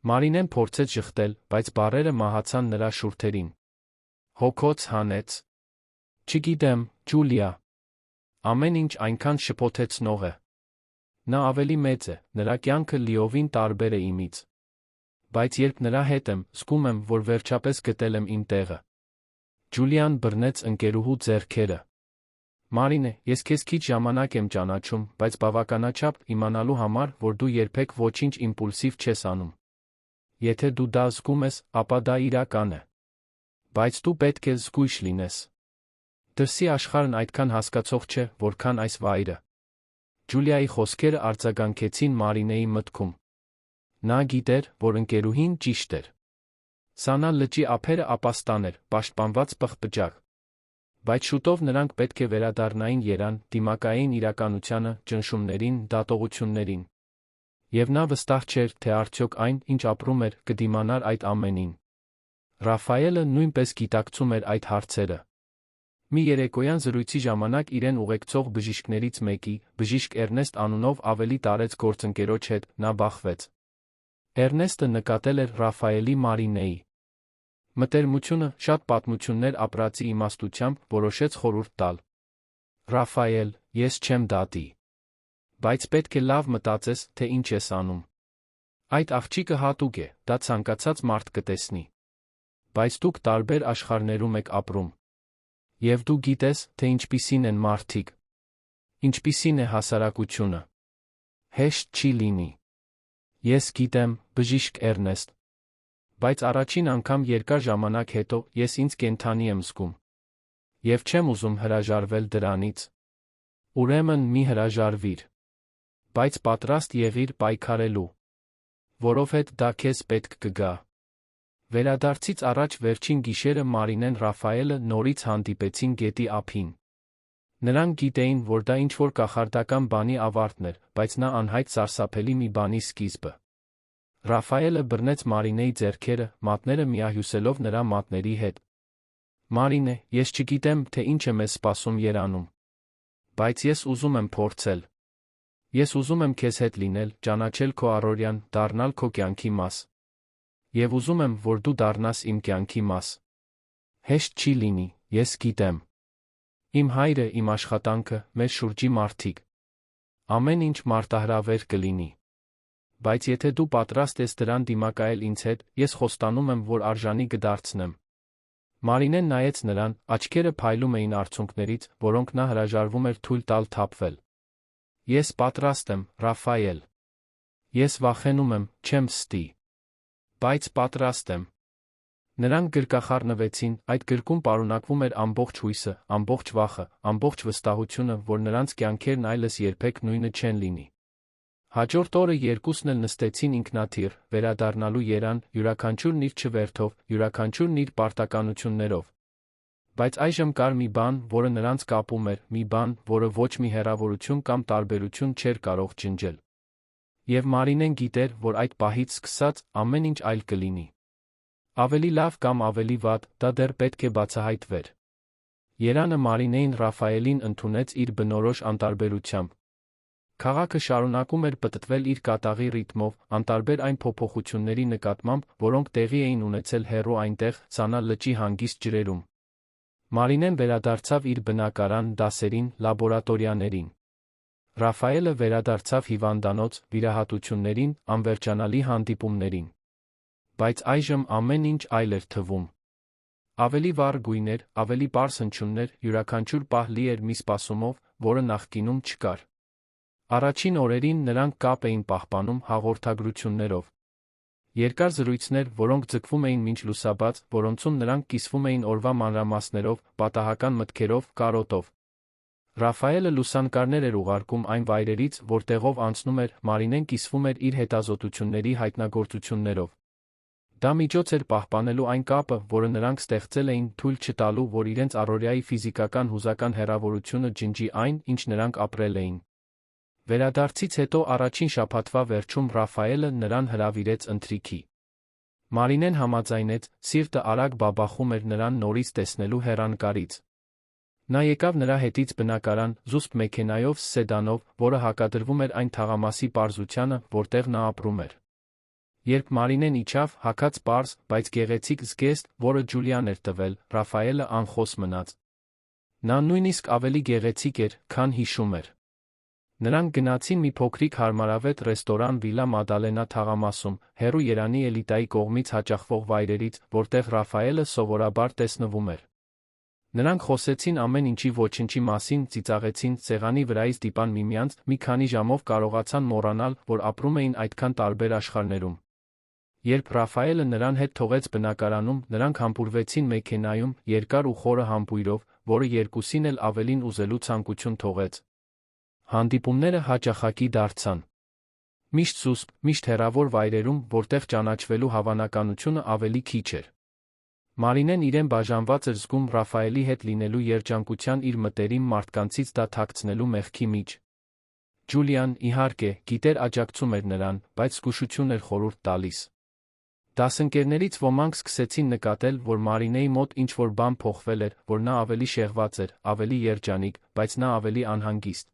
Մարինեն փորձեց ժխտել, բայց բառերը մահացան նրա շուրթերին։ Հոգոց հանեց։ Չգիտեմ, Ջուլիա։ Ամեն ինչ այնքան շփոթեցնող է։ Նա ավելի մեծ է, նրա կյանքը լիովին տարբեր է իմից։ Բայց երբ նրա հետ եմ, զգում եմ, որ վերջապես գտել եմ իմ տեղը։ Ջուլիան բռնեց ընկերուհու ձեռքերը։ Մարինե, ես քեզ քիչ ժամանակ եմ ճանաչում, բայց բավականաչափ իմանալու համար, որ դու երբեք ոչինչ իմպուլսիվ չես անում։ Եթե դու դա զգում ես, ապա դա իրական է։ Բայց դու պետք է զգույշ լինես։ Դրսի աշխարհն այդքան հասկացող չէ, որքան այս վայրը։ Ջուլիայի խոսքերը արձագանքեցին Մարինեի մտքում։ Նա գիտեր, որ ընկերուհին ճիշտ էր։ Սանա լճի ափերը ապաստան էր, պաշտպանված պղպջակ։ Բայց շուտով նրանք պետք է վերադառնային երան, դիմակայեին իրականությանը, ճնշումներին, դատողություններին։ Եվ նա վստահ չէր, թե արդյոք այն, ինչ ապրում էր, կդիմանար այդ ամենին։ Ռաֆայելը նույնպես գիտակցում էր այդ հարցերը։ Մի երեկոյան զրույցի ժամանակ իրեն ուղեկցող բժիշկներից մեկի, բժիշկ Էրնեստ անունով ավելի տարեց գործընկերոջ հետ, նա բախվեց։ Էրնեստը նկատել էր Ռաֆայելի Մարինեի մտերմությունը, շատ պատմություններ ապրածի իմաստությամբ, որոշեց խորհուրդ տալ։ Ռաֆայել, ես չեմ դատի։ Բայց պետք է լավ մտածես, թե ինչ ես անում։ Այդ աղջիկը հատուկ է, դա ցանկացած մարդ կտեսնի։ Բայց դուք տարբեր աշխարհներում եք ապրում։ Եվ դու գիտես, թե ինչպիսին են մարդիկ։ Ինչպիսին է հասարակությունը։ Հեշտ չի լինի։ Ես գիտեմ, բժիշկ Էրնեստ։ Բայց առաջին անգամ երկար ժամանակ հետո ես ինձ կենդանի եմ զգում։ Եվ չեմ ուզում հրաժարվել դրանից։ Ուրեմն մի հրաժարվիր։ Բայց պատրաստ եղիր պայքարելու։ Որովհետև դա քեզ պետք կգա։ Վերադարձից առաջ վերջին գիշերը Մարինեն Ռաֆայելը նորից հանդիպեցին գետի ափին։ Նրանք գիտեին, որ դա ինչ-որ կախարդական բանի ավարտն էր, բայց նա անհայտ սարսափելի մի բանի սկիզբը։ Ռաֆայելը բռնեց Մարինեի ձեռքերը, մատները միահյուսելով նրա մատների հետ։ Մարինե, ես չգիտեմ, թե ինչ է մեզ սպասում երանում։ Բայց ես ուզում եմ փորձել։ Ես ուզում եմ քեզ հետ լինել, ճանաչել քո առօրյան, դառնալ քո կյանքի մաս։ Եվ ուզում եմ, որ դու դառնաս իմ կյանքի մաս։ Հեշտ չի լինի, ես գիտեմ։ Իմ հայրը, իմ աշխատանքը, մեր շուրջի մարդիկ։ Ամեն ինչ մարտահրավեր կլինի։ Բայց եթե դու պատրաստ ես դրան դիմակայել ինձ հետ, ես խոստանում եմ, որ արժանի կդարձնեմ։ Մարինեն նայեց նրան, աչքերը փայլում էին արցունքներից, որոնք նա հրաժարվում էր թույլ տալ թափվել։ Ես պատրաստ եմ, Ռաֆայել։ Ես վախենում եմ, չեմ ստի։ Բայց պատրաստ եմ։ Նրանք գրկախառնվեցին, այդ գրկում պարունակվում էր ամբողջ հույսը, ամբողջ վախը, ամբողջ վստահությունը, որ նրանց կյանքերն այլս երբեք նույնը չեն լինի։ Հաջորդ օրը երկուսն էլ նստեցին ինքնաթիռ, վերադառնալու երան, յուրաքանչյուրն իր չվերթով, յուրաքանչյուրն իր պարտականություններով։ Բայց այժմ կար մի բան, որը նրանց կապում էր, մի բան, որը ոչ մի հեռավորություն կամ տարբերություն չէր կարող ջնջել։ Եվ Մարինեն գիտեր, որ այդ պահից սկսած ամեն ինչ այլ կլինի։ Ավելի լավ կամ ավելի վատ, դա դեռ պետք է բացահայտվեր։ Երանը Մարինեին Ռաֆայելին ընդունեց իր բնորոշ անտարբերությամբ։ Քաղաքը շարունակում էր պտտվել իր կատաղի ռիթմով, անտարբեր այն փոփոխությունների նկատմամբ, որոնք տեղի էին ունեցել հեռու այնտեղ, Սանա լճի հանգիստ ջրերում։ Մարինեն վերադարձավ իր բնակարան, դասերին, լաբորատորիաներին։ Ռաֆայելը վերադարձավ հիվանդանոց, վիրահատություններին, անվերջանալի հանդիպումներին։ Բայց այժմ ամեն ինչ այլ էր թվում։ Ավելի վառ գույներ, ավելի պարզ հնչյուններ, յուրաքանչյուր պահ լի էր մի սպասումով, որը նախկինում չկար։ Առաջին օրերին նրանք կապ էին պահպանում հաղորդագրություններով։ Երկար զրույցներ, որոնք ձգվում էին մինչ լուսաբաց, որոնցում նրանք կիսվում էին օրվա մանրամասներով, պատահական մտքերով, կարոտով։ Ռաֆայելը լուսանկարներ էր ուղարկում այն վայրերից, որտեղով անցնում էր, Մարինեն կիսվում էր իր հետազոտությունների հայտնագործություններով։ Դա միջոց էր պահպանելու այն կապը, որը նրանք ստեղծել էին, թույլ չտալու, որ իրենց առօրյայի ֆիզիկական հուզական հեռավորությունը ջնջի այն, ինչ նրանք ապրել էին։ Վերադարձից հետո առաջին շաբաթվա վերջում Ռաֆայելը նրան հրավիրեց ընթրիքի։ Մարինեն համաձայնեց, սիրտը արագ բաբախում էր նրան նորից տեսնելու հեռանկարից։ Նա եկավ նրա հետից բնակարան, զուսպ մեքենայով, սեդանով, որը հակադրվում էր այն թաղամասի պարզությանը, որտեղ նա ապրում էր։ Երբ Մարինեն իջավ, հագած պարզ, բայց գեղեցիկ զգեստ, որը Ջուլիան էր տվել, Ռաֆայելը անխոս մնաց։ Նա նույնիսկ ավելի գեղեցիկ էր, քան հիշում էր։ Նրանք գնացին մի փոքրիկ հարմարավետ ռեստորան Վիլա Մադալենա թաղամասում, հեռու Երանի էլիտայի կողմից հաճախվող վայրերից, որտեղ Ռաֆայելը սովորաբար տեսնվում էր։ Նրանք խոսեցին ամեն ինչի ոչնչի մասին, ծիծաղեցին, սեղանի վրայից դիպան միմյանց, մի քանի ժամով կարողացան մոռանալ, որ ապրում էին այդքան տարբեր աշխարհներում։ Երբ Ռաֆայելը նրան հետ թողեց բնակարանում, նրանք համբուրվեցին մեքենայում, երկար ու խորը համբույրով, որը երկուսին էլ ավելին ուզելու ցանկություն թողեց։ Հանդիպումները հաճախակի դարձան։ Միշտ զուսպ, միշտ հեռավոր վայրերում, որտեղ ճանաչվելու հավանականությունը ավելի քիչ էր։ Մարինեն իրեն բաժանված էր զգում Ռաֆայելի հետ լինելու երջանկության իր մտերիմ մարդկանցից դա թաքցնելու մեղքի միջ։ Ջուլիան, իհարկե, գիտեր աջակցում էր նրան, բայց զգուշություն էր խորհուրդ տալիս։ Դասընկերներից ոմանք սկսեցին նկատել, որ Մարինեի մոտ ինչ-որ բան փոխվել էր, որ նա ավելի շեղված էր, ավելի երջանիկ, բայց նա ավելի անհանգիստ։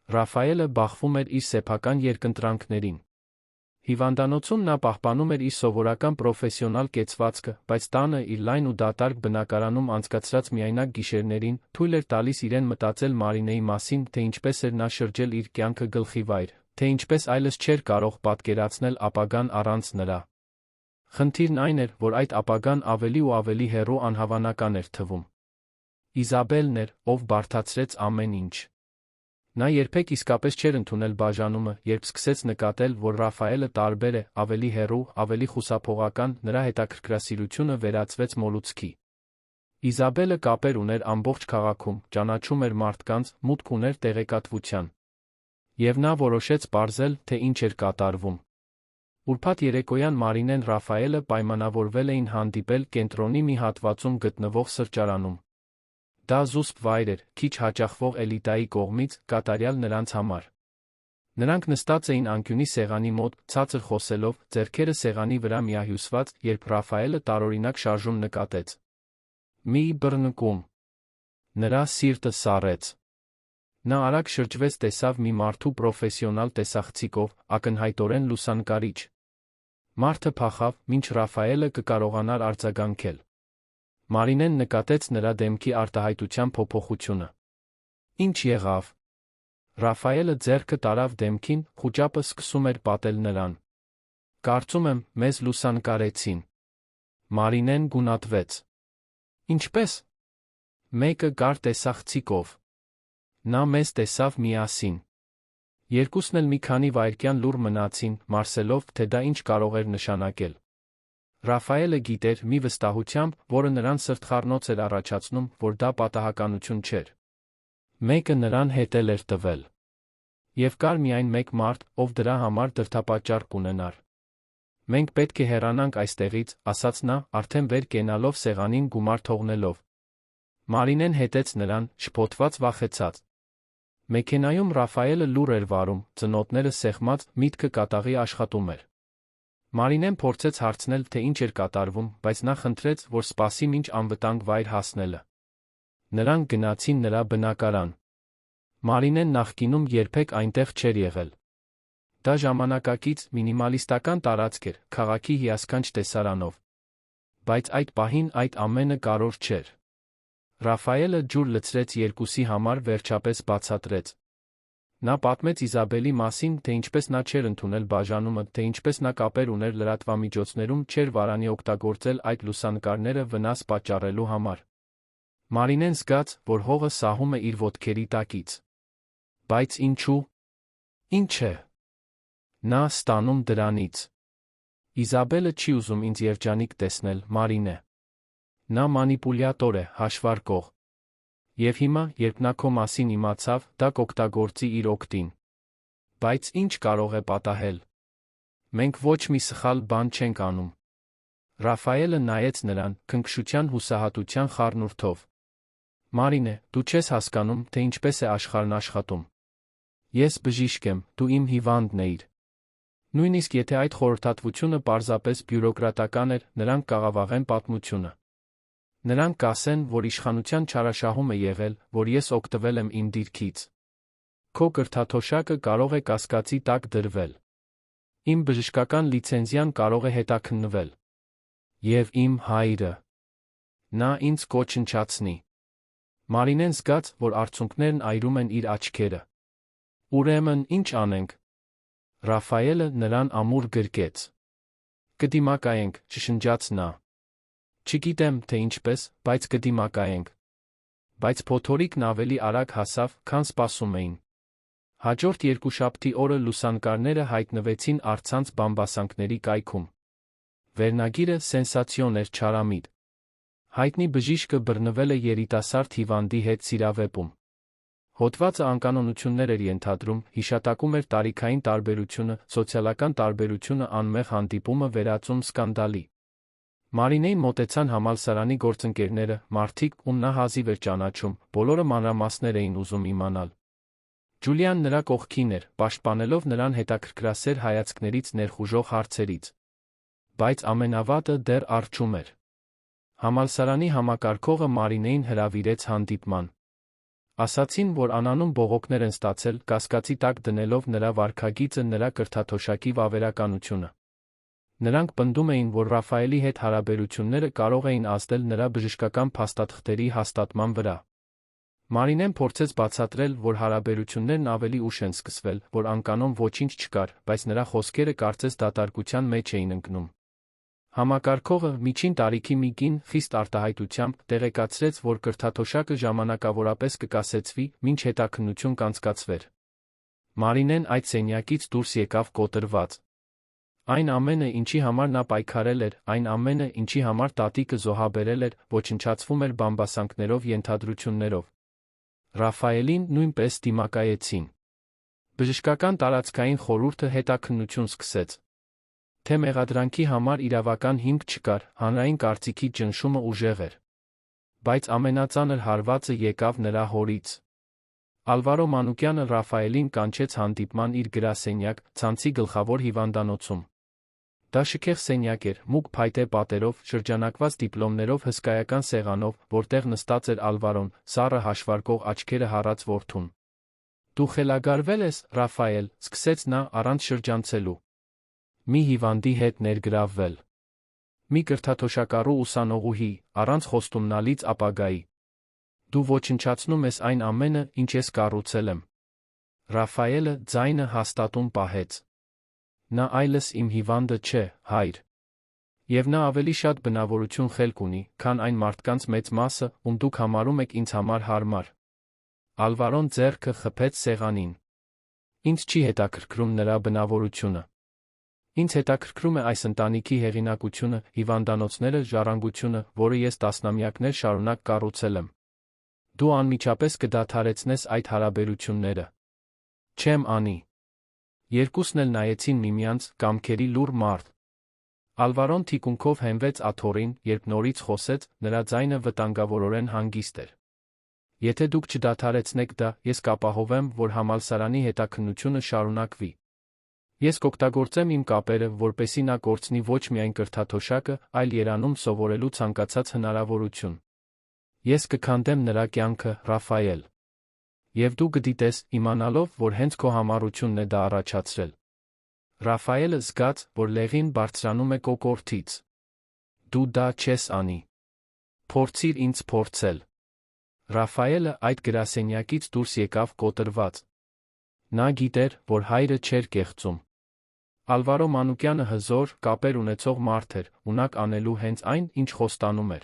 Ռաֆայելը բախվում էր իր սեփական երկընտրանքներին։ Հիվանդանոցում նա պահպանում էր իր սովորական պրոֆեսիոնալ կեցվածքը, բայց տանը իր լայն ու դատարկ բնակարանում անցկացրած միայնակ գիշերներին թույլ էր տալիս իրեն մտածել Մարինեի մասին, թե ինչպես էր նա շրջել իր կյանքը գլխիվայր, թե ինչպես այլս չէր կարող պատկերացնել ապագան առանց նրա։ Խնդիրն այն էր, որ այդ ապագան ավելի ու ավելի հեռու անհավանական էր թվում։ Իզաբելն էր, ով բարդացրեց ամեն ինչ։ Նա երբեք իսկապես չէր ընդունել բաժանումը, երբ սկսեց նկատել, որ Ռաֆայելը տարբեր է, ավելի հեռու, ավելի խուսափողական, նրա հետաքրքրասիրությունը վերածվեց մոլուցքի։ Իզաբելը կապեր ուներ ամբողջ քաղաքում, ճանաչում էր մարդկանց, մուտք ուներ տեղեկատվության։ Եվ նա որոշեց պարզել, թե ինչ էր կատարվում։ Ուրբաթ երեկոյան Մարինեն Ռաֆայելը պայմանավորվել էին հանդիպել կենտրոնի մի հատվածում գտնվող սրճարանում։ Դա զուսպ վայր էր, քիչ հաճախվող էլիտայի կողմից, կատարյալ նրանց համար։ Նրանք նստած էին անկյունի սեղանի մոտ, ցածր խոսելով, ձեռքերը սեղանի վրա միահյուսված, երբ Ռաֆայելը տարօրինակ շարժում նկատեց։ Մի բռնկում։ Նրա սիրտը սառեց։ Նա արագ շրջվեց, տեսավ մի մարդու պրոֆեսիոնալ տեսախցիկով, ակնհայտորեն լուսանկարիչ։ Մարդը փախավ, մինչ Ռաֆայելը կկարողանար արձագանքել։ Մարինեն նկատեց նրա դեմքի արտահայտության փոփոխությունը։ Ինչ եղավ։ Ռաֆայելը ձեռքը տարավ դեմքին, խուճապը սկսում էր պատել նրան։ Կարծում եմ, մեզ լուսանկարեցին։ Մարինեն գունատվեց։ Ինչպես։ Մեկը կար տեսախցիկով։ Նա մեզ տեսավ միասին։ Երկուսն էլ մի քանի վայրկյան լուռ մնացին, մարսելով, թե դա ինչ կարող էր նշանակել։ Ռաֆայելը գիտեր մի վստահությամբ, որը նրան սրտխառնոց էր առաջացնում, որ դա պատահականություն չէր։ Մեկը նրան հետել էր տվել։ Եվ կար միայն մեկ մարդ, ով դրա համար դրդապատճառ կունենար։ Մենք պետք է հեռանանք այստեղից, ասաց նա, արդեն վեր կենալով սեղանին գումար թողնելով։ Մարինեն հետեց նրան, շփոթված վախեցած։ Մեքենայում Ռաֆայելը լուռ էր վարում, ծնոտները սեղմած, միտքը կատաղի աշխատում էր։ Մարինեն փորձեց հարցնել, թե ինչ էր կատարվում, բայց նա խնդրեց, որ սպասի մինչ անվտանգ վայր հասնելը։ Նրանք գնացին նրա բնակարան։ Մարինեն նախկինում երբեք այնտեղ չէր եղել։ Դա ժամանակակից, մինիմալիստական տարածք էր, քաղաքի հիասքանչ տեսարանով։ Բայց այդ պահին այդ ամենը կարևոր չէր։ Ռաֆայելը ջուր լցրեց երկուսի համար, վերջապես բացատրեց։ Նա պատմեց Իզաբելի մասին, թե ինչպես նա չէր ընդունել բաժանումը, թե ինչպես նա կապեր ուներ լրատվամիջոցներում, չէր վարանի օգտագործել այդ լուսանկարները վնաս պատճառելու համար։ Մարինեն զգաց, որ հողը սահում է իր ոտքերի տակից։ Բայց ինչու։ Ինչ է։ Նա ստանում դրանից։ Իզաբելը չի ուզում ինձ երջանիկ տեսնել, Մարինե։ Նա մանիպուլյատոր է, հաշվարկող։ Եվ հիմա, երբ նա քո մասին իմացավ, դա կօգտագործի իր օգտին։ Բայց ինչ կարող է պատահել։ Մենք ոչ մի սխալ բան չենք անում։ Ռաֆայելը նայեց նրան, քնքշության հուսահատության խառնուրդով։ Մարինե, դու չես հասկանում, թե ինչպես է աշխարհն աշխատում։ Ես բժիշկ եմ, դու իմ հիվանդն էիր։ Նույնիսկ եթե այդ խորհրդատվությունը պարզապես բյուրոկրատական էր, նրանք կաղավաղեն պատմությունը։ Նրանք կասեն, որ իշխանության չարաշահում է եղել, որ ես օգտվել եմ իմ դիրքից։ Քո կրթաթոշակը կարող է կասկածի տակ դրվել։ Իմ բժշկական լիցենզիան կարող է հետաքննվել։ Եվ իմ հայրը։ Նա ինձ կոչնչացնի։ Մարինեն զգաց, որ արցունքներն այրում են իր աչքերը։ Ուրեմն, ինչ անենք։ Ռաֆայելը նրան ամուր գրկեց։ Կդիմակայենք, շշնջաց նա։ Չգիտեմ, թե ինչպես, բայց կդիմակայենք։ Բայց փոթորիկն ավելի արագ հասավ, քան սպասում էին։ Հաջորդ երկուշաբթի օրը լուսանկարները հայտնվեցին առցանց բամբասանքների կայքում։ Վերնագիրը սենսացիոն էր չարամիտ։ Հայտնի բժիշկը բռնվել է երիտասարդ հիվանդի հետ սիրավեպում։ Հոդվածը անկանոնություններ էր ենթադրում, հիշատակում էր տարիքային տարբերությունը, սոցիալական տարբերությունը, անմեղ հանդիպումը վերածում սկանդալի։ Մարինեին մոտեցան համալսարանի գործընկերները, մարդիկ, ում նա հազիվ էր ճանաչում, բոլորը մանրամասներ էին ուզում իմանալ։ Ջուլիան նրա կողքին էր, պաշտպանելով նրան հետաքրքրասեր հայացքներից, ներխուժող հարցերից։ Բայց ամենավատը դեռ առջում էր։ Համալսարանի համակարգողը Մարինեին հրավիրեց հանդիպման։ Ասացին, որ անանուն բողոքներ են ստացել, կասկածի տակ դնելով նրա վարքագիծը, նրա կրթաթոշակի վավերականությունը։ Նրանք պնդում էին, որ Ռաֆայելի հետ հարաբերությունները կարող էին ազդել նրա բժշկական փաստաթղթերի հաստատման վրա։ Մարինեն փորձեց բացատրել, որ հարաբերություններն ավելի ուշ են սկսվել, որ անկանոն ոչինչ չկար, բայց նրա խոսքերը կարծես դատարկության մեջ էին ընկնում։ Համակարգողը, միջին տարիքի մի կին, խիստ արտահայտությամբ, տեղեկացրեց, որ կրթաթոշակը ժամանակավորապես կկասեցվի, մինչ հետաքննություն կանցկացվեր։ Մարինեն այդ սենյակից դուրս եկավ կոտրված։ Այն ամենը, ինչի համար նա պայքարել էր, այն ամենը, ինչի համար տատիկը զոհաբերել էր, ոչնչացվում էր բամբասանքներով, ենթադրություններով։ Ռաֆայելին նույնպես դիմակայեցին։ Բժշկական տարածքային խորհուրդը հետաքննություն սկսեց։ Թե մեղադրանքի համար իրավական հիմք չկար, հանրային կարծիքի ճնշումը ուժեղ էր։ Բայց ամենածանր հարվածը եկավ նրա հորից։ Ալվարո Մանուկյանը Ռաֆայելին կանչեց հանդիպման իր գրասենյակ, ցանցի գլխավոր հիվանդանոցում։ Դա շքեղ սենյակ էր, մուգ փայտե պատերով, շրջանակված դիպլոմներով, հսկայական սեղանով, որտեղ նստած էր Ալվարոն, սառը հաշվարկող աչքերը հառած որդուն։ Դու խելագարվել ես, Ռաֆայել, սկսեց նա, առանց շրջանցելու։ Մի հիվանդի հետ ներգրավվել։ Մի կրթաթոշակառու ուսանողուհի, առանց խոստումնալից ապագայի։ Դու ոչնչացնում ես այն ամենը, ինչ ես կառուցել եմ։ Ռաֆայելը ձայնը հաստատուն պահեց։ Նա այլս իմ հիվանդը չէ, հայր։ Եվ նա ավելի շատ բնավորություն խելք ունի, քան այն մարդկանց մեծ մասը, ում դուք համարում եք ինձ համար հարմար։ Ալվարոն ձեռքը խփեց սեղանին։ Ինձ չի հետաքրքրում նրա բնավորությունը։ Ինձ հետաքրքրում է այս ընտանիքի հեղինակությունը, հիվանդանոցները, ժառանգությունը, որը ես տասնամյակներ շարունակ կառուցել եմ։ Դու անմիջապես կդադարեցնես այդ հարաբերությունները։ Չեմ անի։ Երկուսն էլ նայեցին միմյանց, կամքերի լուռ մարդ։ Ալվարոն թիկունքով հենվեց աթոռին, երբ նորից խոսեց, նրա ձայնը վտանգավորորեն հանգիստ էր։ Եթե դուք չդադարեցնեք դա, ես կապահովեմ, որ համալսարանի հետաքննությունը շարունակվի։ Ես կօգտագործեմ իմ կապերը, որպեսզի նա կորցնի ոչ միայն կրթաթոշակը, այլ Երանում սովորելու ցանկացած հնարավորություն։ Ես կքանդեմ նրա կյանքը, Ռաֆայել։ Եվ դու կդիտես, իմանալով, որ հենց քո համառությունն է դա առաջացրել։ Ռաֆայելը զգաց, որ լեղին բարձրանում է կոկորդից։ Դու դա չես անի։ Փորձիր ինձ փորձել։ Ռաֆայելը այդ գրասենյակից դուրս եկավ կոտրված։ Նա գիտեր, որ հայրը չէր կեղծում։ Ալվարո Մանուկյանը հզոր, կապեր ունեցող մարդ էր, ունակ անելու հենց այն, ինչ խոստանում էր։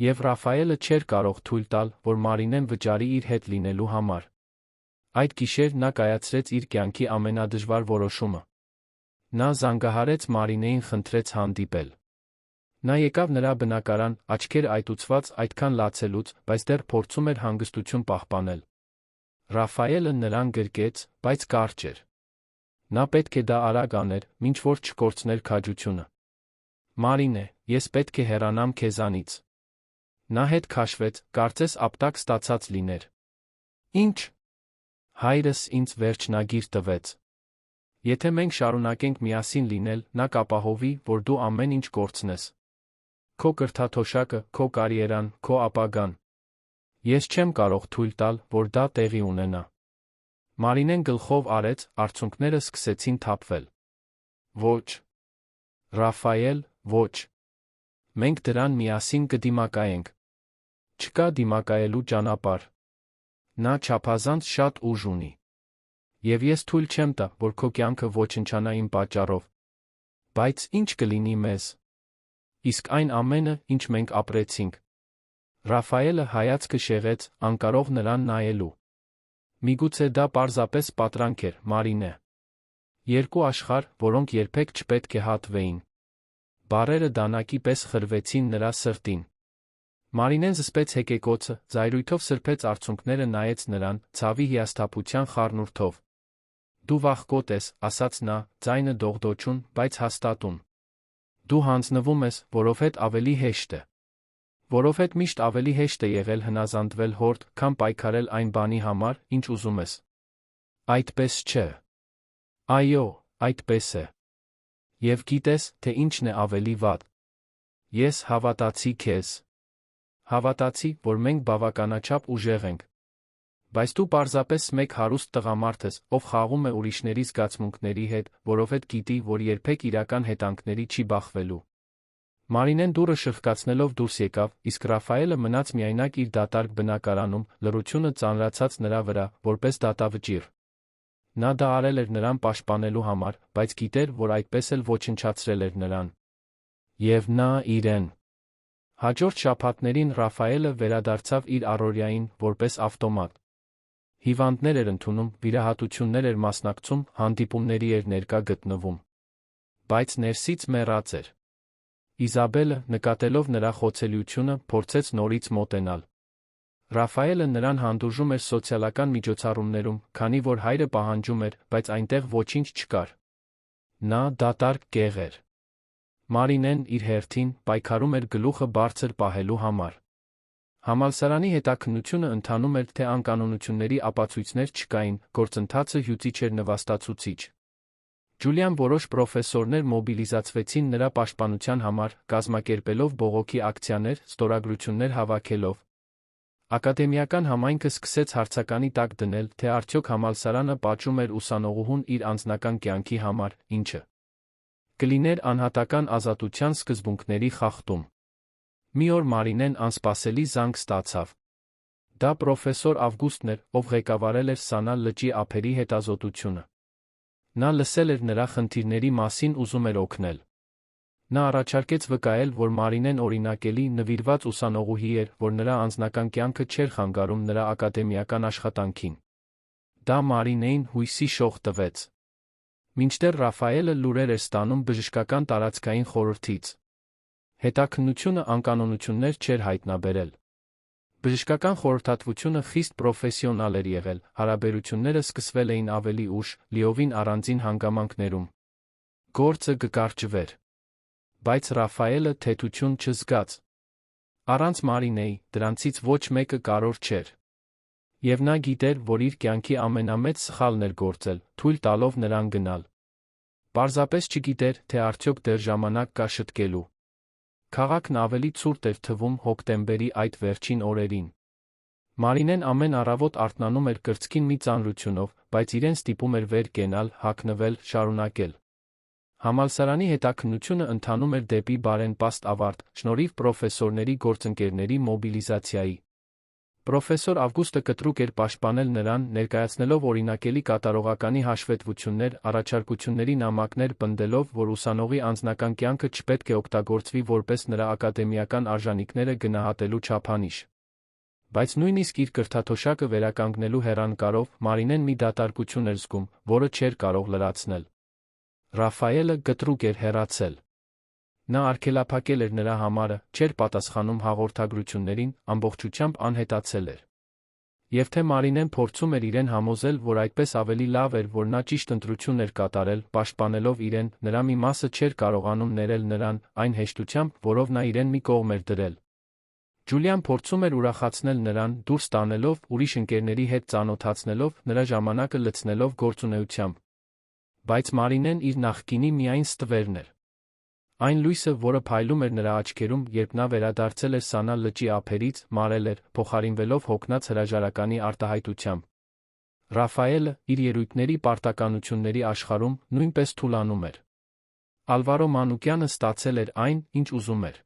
Եվ Ռաֆայելը չէր կարող թույլ տալ, որ Մարինեն վճարի իր հետ լինելու համար։ Այդ գիշեր նա կայացրեց իր կյանքի ամենադժվար որոշումը։ Նա զանգահարեց Մարինեին, խնդրեց հանդիպել։ Նա եկավ նրա բնակարան, աչքերը այտուցված այդքան լացելուց, բայց դեռ փորձում էր հանգստություն պահպանել։ Ռաֆայելը նրան գրկեց, բայց կարճ էր։ Նա պետք է դա արագ աներ, մինչ որ չկորցներ քաջությունը։ Մարինե, ես պետք է հեռանամ քեզանից։ Նա հետ քաշվեց, կարծես ապտակ ստացած լիներ։ Ինչ։ Հայրս ինձ վերջնագիր տվեց։ Եթե մենք շարունակենք միասին լինել, նա կապահովի, որ դու ամեն ինչ կորցնես։ Քո կրթաթոշակը, քո կարիերան, քո ապագան։ Ես չեմ կարող թույլ տալ, որ դա տեղի ունենա։ Մարինեն գլխով արեց, արցունքները սկսեցին թափվել։ Ոչ։ Ռաֆայել, ոչ։ Մենք դրան միասին կդիմակայենք։ Չկա դիմակայելու ճանապարհ։ Նա չափազանց շատ ուժ ունի։ Եվ ես թույլ չեմ տա, որ քո կյանքը ոչնչանա իմ պատճառով։ Բայց ինչ կլինի մեզ։ Իսկ այն ամենը, ինչ մենք ապրեցինք։ Ռաֆայելը հայացքը շեղեց, անկարող նրան նայելու։ Միգուցե դա պարզապես պատրանք էր, Մարինե։ Երկու աշխարհ, որոնք երբեք չպետք է հատվեին։ Բառերը դանակի պես խրվեցին նրա սրտին։ Մարինեն զսպեց հեկեկոցը, զայրույթով սրբեց արցունքները, նայեց նրան, ցավի հիասթափության խառնուրդով։ «Դու վախկոտ ես», ասաց նա, ձայնը դողդոջուն, բայց հաստատուն։ «Դու հանձնվում ես, որովհետ ավելի հեշտ է։ Որովհետ միշտ ավելի հեշտ է եղել հնազանդվել հորդ, քան պայքարել այն բանի համար, ինչ ուզում ես։ Այդպես չէ։ Այո, այդպես է։ Եվ գիտես, թե ինչն է ավելի վատ։ Ես հավատացի քեզ։ Հավատացի, որ մենք բավականաչափ ուժեղ ենք։ Բայց դու պարզապես մեկ հարուստ տղամարդ ես, ով խաղում է ուրիշների զգացմունքների հետ, որովհետ գիտի, որ երբեք իրական հետանքների չի բախվելու»։ Մարինեն դուռը շրխկացնելով դուրս եկավ, իսկ Ռաֆայելը մնաց միայնակ իր դատարկ բնակարանում, լռությունը ծանրացած նրա վրա, որպես դատավճիռ։ Նա դա արել էր նրան պաշտպանելու համար, բայց գիտեր, որ այդպես էլ ոչնչացրել էր նրան։ Եվ նա իրեն։ Հաջորդ շաբաթներին Ռաֆայելը վերադարձավ իր առօրյային, որպես ավտոմատ։ Հիվանդներ էր ընդունում, վիրահատություններ էր մասնակցում, հանդիպումների էր ներկա գտնվում։ Բայց ներսից մեռած էր։ Իզաբելը, նկատելով նրա խոցելիությունը, փորձեց նորից մոտենալ։ Ռաֆայելը նրան հանդուրժում էր սոցիալական միջոցառումներում, քանի որ հայրը պահանջում էր, բայց այնտեղ ոչինչ չկար։ Նա դատարկ կեղ էր։ Մարինեն, իր հերթին, պայքարում էր գլուխը բարձր պահելու համար։ Համալսարանի հետաքննությունը ընթանում էր, թե անկանոնությունների ապացույցներ չկային, գործընթացը հյուծիչ էր նվաստացուցիչ։ Ջուլիան որոշ պրոֆեսորներ մոբիլիզացվեցին նրա պաշտպանության համար, կազմակերպելով բողոքի ակցիաներ, ստորագրություններ հավաքելով։ Ակադեմիական համայնքը սկսեց հարցականի տակ դնել, թե արդյոք համալսարանը պատժում էր ուսանողուհուն իր անձնական կյանքի համար, ինչը կլիներ անհատական ազատության սկզբունքների խախտում։ Մի օր Մարինեն անսպասելի զանգ ստացավ։ Դա պրոֆեսոր Ավգուստն էր, ով ղեկավարել էր Սանա լճի ափերի հետազոտությունը։ Նա լսել էր նրա խնդիրների մասին, ուզում էր օգնել։ Նա առաջարկեց վկայել, որ Մարինեն օրինակելի, նվիրված ուսանողուհի էր, որ նրա անձնական կյանքը չէր խանգարում նրա ակադեմիական աշխատանքին։ Դա Մարինեին հույսի շող տվեց։ Մինչդեռ Ռաֆայելը լուրեր էր ստանում բժշկական տարածքային խորհրդից։ Հետաքննությունը անկանոնություններ չէր հայտնաբերել։ Բժշկական խորհրդատվությունը խիստ պրոֆեսիոնալ էր եղել, հարաբերությունները սկսվել էին ավելի ուշ, լիովին առանձին հանգամանքներում։ Գործը կկարճվեր։ Բայց Ռաֆայելը թեթություն չզգաց։ Առանց Մարինեի, դրանցից ոչ մեկը կարող չէր։ Եվ նա գիտեր, որ իր կյանքի ամենամեծ սխալն էր գործել, թույլ տալով նրան գնալ։ Պարզապես չգիտեր, թե արդյոք դեռ ժամանակ կա շտկելու։ Քաղաքն ավելի ցուրտ էր թվում հոկտեմբերի այդ վերջին օրերին։ Մարինեն ամեն առավոտ արթնանում էր կրծքին մի ծանրությունով, բայց իրեն ստիպում էր վեր կենալ, հագնվել, շարունակել։ Համալսարանի հետաքննությունը ընթանում էր դեպի բարենպաստ ավարտ, շնորհիվ պրոֆեսորների գործընկերների մոբիլիզացիայի։ Պրոֆեսոր Ավգուստը կտրուկ էր պաշտպանել նրան, ներկայացնելով օրինակելի կատարողականի հաշվետվություններ, առաջարկությունների նամակներ պնդելով, որ ուսանողի անձնական կյանքը չպետք է օգտագործվի որպես նրա ակադեմիական արժանինքները գնահատելու չափանիշ։ Բայց նույնիսկ իր կրթաթոշակը վերականգնելու հեռանկարով Մարինեն մի դատարկություն էր զգում, որը չէր կարող լրացնել։ Ռաֆայելը կտրուկ էր հեռացել։ Նա արգելափակել էր նրա համարը, չէր պատասխանում հաղորդագրություններին, ամբողջությամբ անհետացել էր։ Եվ թե Մարինեն փորձում էր իրեն համոզել, որ այդպես ավելի լավ էր, որ նա ճիշտ ընտրություն էր կատարել, պաշտպանելով իրեն, նրա մի մասը չէր կարողանում ներել նրան, այն հեշտությամբ, որով նա իրեն մի կողմ էր դրել։ Ջուլիան փորձում էր ուրախացնել նրան, դուրս տանելով, ուրիշ ընկերների հետ ծանոթացնելով, նրա ժամանակը լցնելով գործունեությամբ։ Բայց Մարինեն իր նախկինի միայն ստվերն էր։ Այն լույսը, որը փայլում էր նրա աչքերում, երբ նա վերադարձել էր Սանա լճի ափերից, մարել էր, փոխարինվելով հոգնած հրաժարականի արտահայտությամբ։ Ռաֆայելը, իր ելույթների պարտականությունների աշխարհում, նույնպես թուլանում էր։ Ալվարո Մանուկյանը ստացել էր այն, ինչ ուզում էր։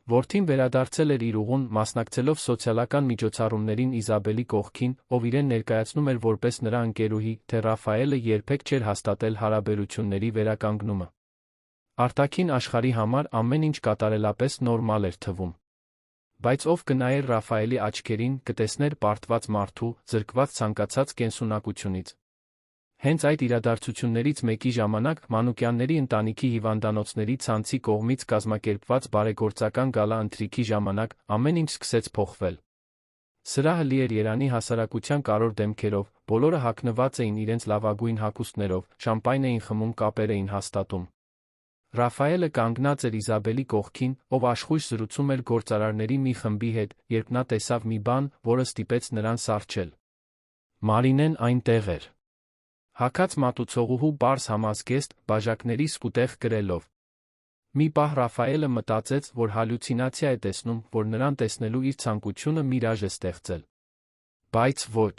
Որդին վերադարձել էր իր ուղուն, մասնակցելով սոցիալական միջոցառումներին Իզաբելի կողքին, ով իրեն ներկայացնում էր որպես նրա ընկերուհի, թե Ռաֆայելը երբեք չէր հաստատել հարաբերությունների վերականգնումը։ Արտաքին աշխարհի համար ամեն ինչ կատարելապես նորմալ էր թվում։ Բայց ով կնայեր Ռաֆայելի աչքերին, կտեսներ պարտված մարդու, զրկված ցանկացած կենսունակությունից։ Հենց այդ իրադարձություններից մեկի ժամանակ Մանուկյանների ընտանիքի հիվանդանոցների ցանցի կողմից կազմակերպված բարեգործական գալա ընթրիքի ժամանակ ամեն ինչ սկսեց փոխվել։ Սրահը լի էր Երանի հասարակության կարևոր դեմքերով, բոլորը հագնված էին իրենց լավագույն հագուստներով, շամպայն էին խմում, կապեր էին հաստատում։ Ռաֆայելը կանգնած էր Իզաբելի կողքին, ով աշխույժ զրուցում էր գործարարների մի խմբի հետ, երբ նա տեսավ մի բան, որը ստիպեց նրան սառչել։ Մարինեն այնտեղ էր։ Հագած մատուցողուհու պարզ համազգեստ, բաժակների սկուտեղ կրելով։ Մի պահ Ռաֆայելը մտածեց, որ հալյուցինացիա է տեսնում, որ նրան տեսնելու իր ցանկությունը միրաժ է ստեղծել։ Բայց ոչ։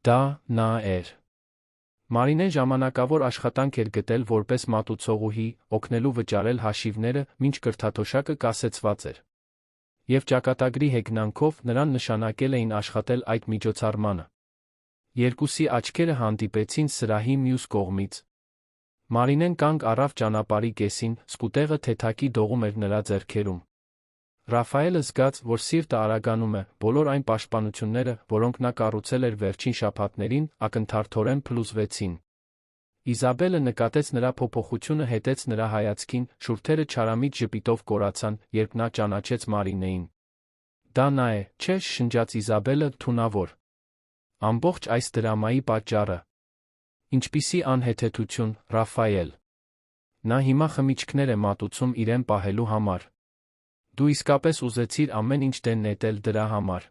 Դա նա էր։ Մարինեն ժամանակավոր աշխատանք էր գտել որպես մատուցողուհի, օգնելու վճարել հաշիվները, մինչ կրթաթոշակը կասեցված էր։ Եվ ճակատագրի հեգնանքով նրան նշանակել էին աշխատել այդ միջոցառմանը։ Երկուսի աչքերը հանդիպեցին սրահի մյուս կողմից։ Մարինեն կանգ առավ ճանապարհի կեսին, սկուտեղը թեթակի դողում էր նրա ձեռքերում։ Ռաֆայելը զգաց, որ սիրտը արագանում է, բոլոր այն պաշտպանությունները, որոնք նա կառուցել էր վերջին շաբաթներին, ակնթարթորեն փլուզվեցին։ Իզաբելը նկատեց նրա փոփոխությունը, հետեց նրա հայացքին, շուրթերը չարամիտ ժպիտով կորացան, երբ նա ճանաչեց Մարինեին։ Դա նա է, չէ՞, շշնջաց Իզաբելը, թունավոր։ Ամբողջ այս դրամայի պատճառը։ Ինչպիսի անհեթեթություն, Ռաֆայել։ Նա հիմա խմիչքներ է մատուցում իրեն պահելու համար։ Դու իսկապես ուզեցիր ամեն ինչ դեն նետել դրա համար։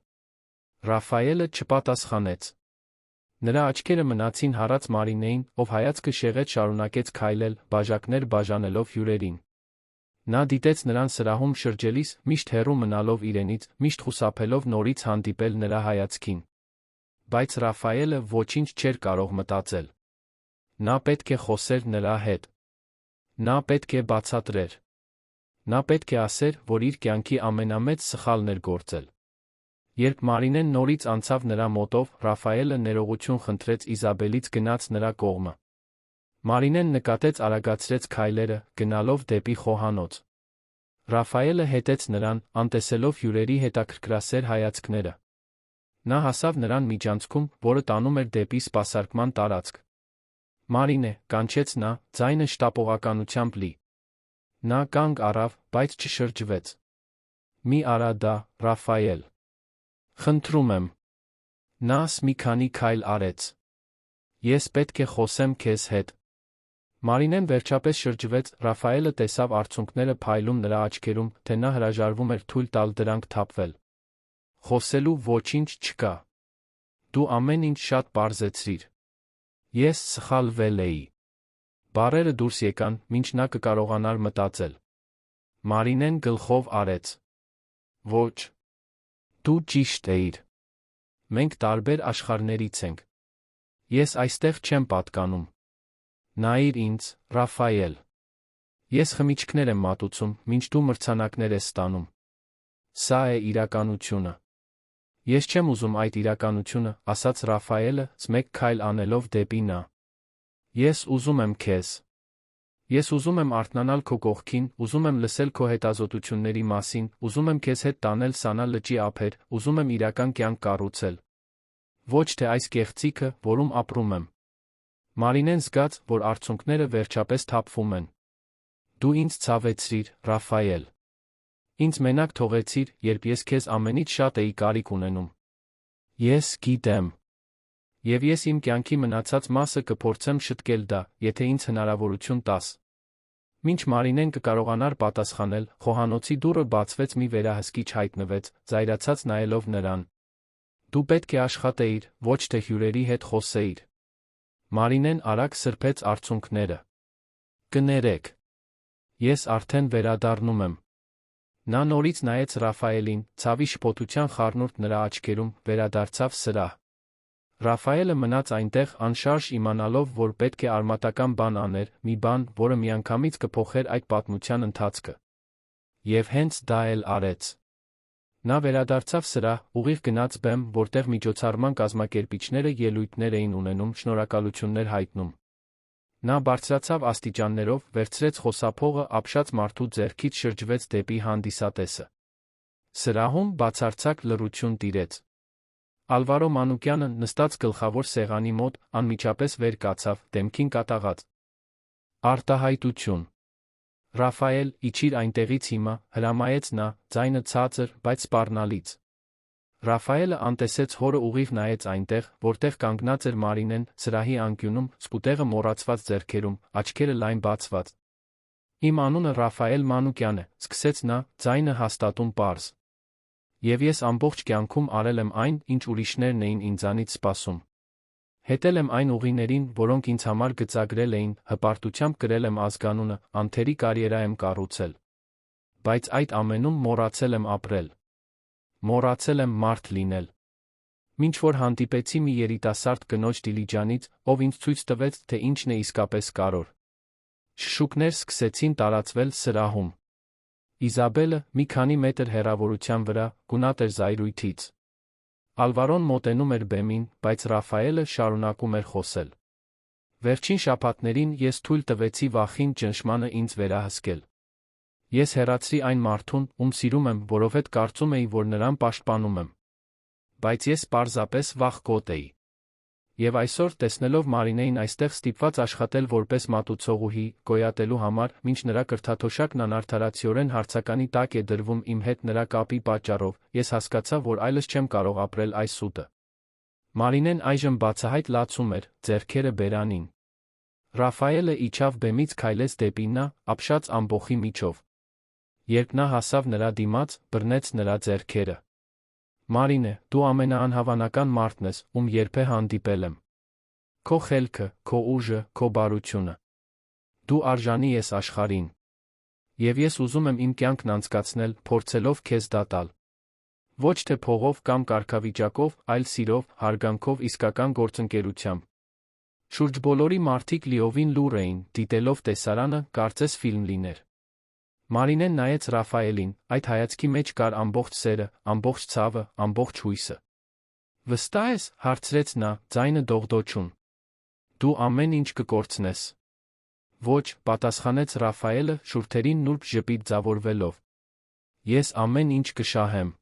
Ռաֆայելը չպատասխանեց։ Նրա աչքերը մնացին հառած Մարինեին, ով հայացքը շեղեց շարունակեց քայլել, բաժակներ բաժանելով հյուրերին։ Նա դիտեց նրան սրահում շրջելիս, միշտ հեռու մնալով իրենից, միշտ խուսափելով նորից հանդիպել նրա հայացքին։ Բայց Ռաֆայելը ոչինչ չէր կարող մտածել։ Նա պետք է խոսեր նրա հետ։ Նա պետք է բացատրեր։ Նա պետք է ասեր, որ իր կյանքի ամենամեծ սխալն էր գործել։ Երբ Մարինեն նորից անցավ նրա մոտով, Ռաֆայելը ներողություն խնդրեց Իզաբելից, գնաց նրա կողմը։ Մարինեն նկատեց արագացրեց քայլերը, գնալով դեպի խոհանոց։ Ռաֆայելը հետեց նրան, անտեսելով հյուրերի հետաքրքրասեր հայացքները։ Նա հասավ նրան միջանցքում, որը տանում էր դեպի սպասարկման տարածք։ Մարինե, կանչեց նա, ձայնը շտապողականությամբ լի։ Նա կանգ առավ, բայց չշրջվեց։ Մի արա դա, Ռաֆայել։ Խնդրում եմ։ Նա մի քանի քայլ արեց։ Ես պետք է խոսեմ քեզ հետ։ Մարինեն վերջապես շրջվեց, Ռաֆայելը տեսավ արցունքները փայլում նրա աչքերում, թե նա հրաժարվում էր թույլ տալ դրանք թափվել։ Խոսելու ոչինչ չկա։ Դու ամեն ինչ շատ պարզեցրիր։ Ես սխալվել էի։ Բառերը դուրս եկան, մինչ նա կկարողանար մտածել։ Մարինեն գլխով արեց։ Ոչ։ Դու ճիշտ էիր։ Մենք տարբեր աշխարհներից ենք։ Ես այստեղ չեմ պատկանում։ Նայիր ինձ, Ռաֆայել։ Ես խմիչքներ եմ մատուցում, մինչ դու մրցանակներ ես ստանում։ Սա է իրականությունը։ Ես չեմ ուզում այդ իրականությունը, ասաց Ռաֆայելը, մեկ քայլ անելով դեպի նա։ Ես ուզում եմ քեզ։ Ես ուզում եմ արթնանալ քո կողքին, ուզում եմ լսել քո հետազոտությունների մասին, ուզում եմ քեզ հետ տանել Սանա լճի ափեր, ուզում եմ իրական կյանք կառուցել։ Ոչ թե այս կեղծիքը, որում ապրում եմ։ Մարինեն զգաց, որ արցունքները վերջապես թափվում են։ Դու ինձ ցավեցրիր, Ռաֆայել։ Ինձ մենակ թողեցիր, երբ ես քեզ ամենից շատ էի կարիք ունենում։ Ես գիտեմ։ Եվ ես իմ կյանքի մնացած մասը կփորձեմ շտկել դա, եթե ինձ հնարավորություն տաս։ Մինչ Մարինեն կկարողանար պատասխանել, խոհանոցի դուռը բացվեց, մի վերահսկիչ հայտնվեց, զայրացած նայելով նրան։ Դու պետք է աշխատեիր, ոչ թե հյուրերի հետ խոսեիր։ Մարինեն արագ սրբեց արցունքները։ Կներեք։ Ես արդեն վերադառնում եմ։ Նա նորից նայեց Ռաֆայելին, ցավի շփոթության խառնուրդ նրա աչքերում, վերադարձավ սրահ։ Ռաֆայելը մնաց այնտեղ, անշարժ, իմանալով, որ պետք է արմատական բան աներ, մի բան, որը միանգամից կփոխեր այդ պատմության ընթացքը։ Եվ հենց դա էլ արեց։ Նա վերադարձավ սրահ, ուղիղ գնաց բեմ, որտեղ միջոցառման կազմակերպիչները ելույթներ էին ունենում, շնորհակալություններ հայտնում։ Նա բարձրացավ աստիճաններով, վերցրեց խոսափողը, ապշած մարդու ձեռքից շրջվեց դեպի հանդիսատեսը։ Սրահում բացարձակ լռություն տիրեց։ Ալվարո Մանուկյանը նստած գլխավոր սեղանի մոտ անմիջապես վեր կացավ, դեմքին կատաղած։ Արտահայտություն։ Ռաֆայել, իջիր այնտեղից հիմա, հրամայեց նա, ձայնը ցածր, բայց սպառնալից։ Ռաֆայելը անտեսեց հորը ուղիղ նայեց այնտեղ, որտեղ կանգնած էր Մարինեն, սրահի անկյունում, սկուտեղը մոռացված ձեռքերում, աչքերը լայն բացված։ Իմ անունը Ռաֆայել Մանուկյան է, սկսեց նա, ձայնը հաստատուն պարզ։ Եվ ես ամբողջ կյանքում արել եմ այն, ինչ ուրիշներն էին ինձանից սպասում։ Հետել եմ այն ուղիներին, որոնք ինձ համար գծագրել էին, հպարտությամբ կրել եմ ազգանունը, անթերի կարիերա եմ կառուցել։ Բայց այդ ամենում մոռացել եմ ապրել։ Մոռացել եմ մարդ լինել։ Մինչ որ հանդիպեցի մի երիտասարդ կնոջ Դիլիջանից, ով ինձ ցույց տվեց, թե ինչն է իսկապես կարոր։ Շշուկներ սկսեցին տարածվել սրահում։ Իզաբելը, մի քանի մետր հեռավորության վրա, գունատ էր զայրույթից։ Ալվարոն մոտենում էր բեմին, բայց Ռաֆայելը շարունակում էր խոսել։ Վերջին շաբաթներին ես թույլ տվեցի վախին ճնշմանը ինձ վերահսկել։ Ես հեռացրի այն մարդուն, ում սիրում եմ, որովհետև կարծում էի, որ նրան պաշտպանում եմ։ Բայց ես պարզապես վախկոտ էի։ Եվ այսօր, տեսնելով Մարինեին այստեղ ստիպված աշխատել որպես մատուցողուհի, գոյատելու համար, մինչ նրա կրթաթոշակն անարդարացիորեն հարցականի տակ է դրվում իմ հետ նրա կապի պատճառով, ես հասկացա, որ այլս չեմ կարող ապրել այս սուտը։ Մարինեն այժմ բացահայտ լացում էր, ձեռքերը բերանին։ Ռաֆայելը իջավ բեմից քայլեց դեպի նա, ապշած ամբոխի միջով։ Երբ նա հասավ նրա դիմաց, բռնեց նրա ձեռքերը։ Մարինե, դու ամենաանհավանական մարդն ես, ում երբե հանդիպել եմ։ Քո խելքը, քո ուժը, քո բարությունը։ Դու արժանի ես աշխարհին։ Եվ ես ուզում եմ իմ կյանքն անցկացնել, փորձելով քեզ դատալ։ Ոչ թե փողով կամ կարգավիճակով, այլ սիրով, հարգանքով, իսկական գործընկերությամբ։ Շուրջ բոլորի մարդիկ լիովին լուռ էին, դիտելով տեսարանը, կարծես ֆիլմ լիներ։ Մարինեն նայեց Ռաֆայելին, այդ հայացքի մեջ կար ամբողջ սերը, ամբողջ ցավը, ամբողջ հույսը։ Վստահ ես, հարցրեց նա, ձայնը դողդոջուն։ Դու ամեն ինչ կկորցնես։ Ոչ, պատասխանեց Ռաֆայելը, շուրթերին նուրբ ժպիտ ձավորվելով։ Ես ամեն ինչ կշահեմ։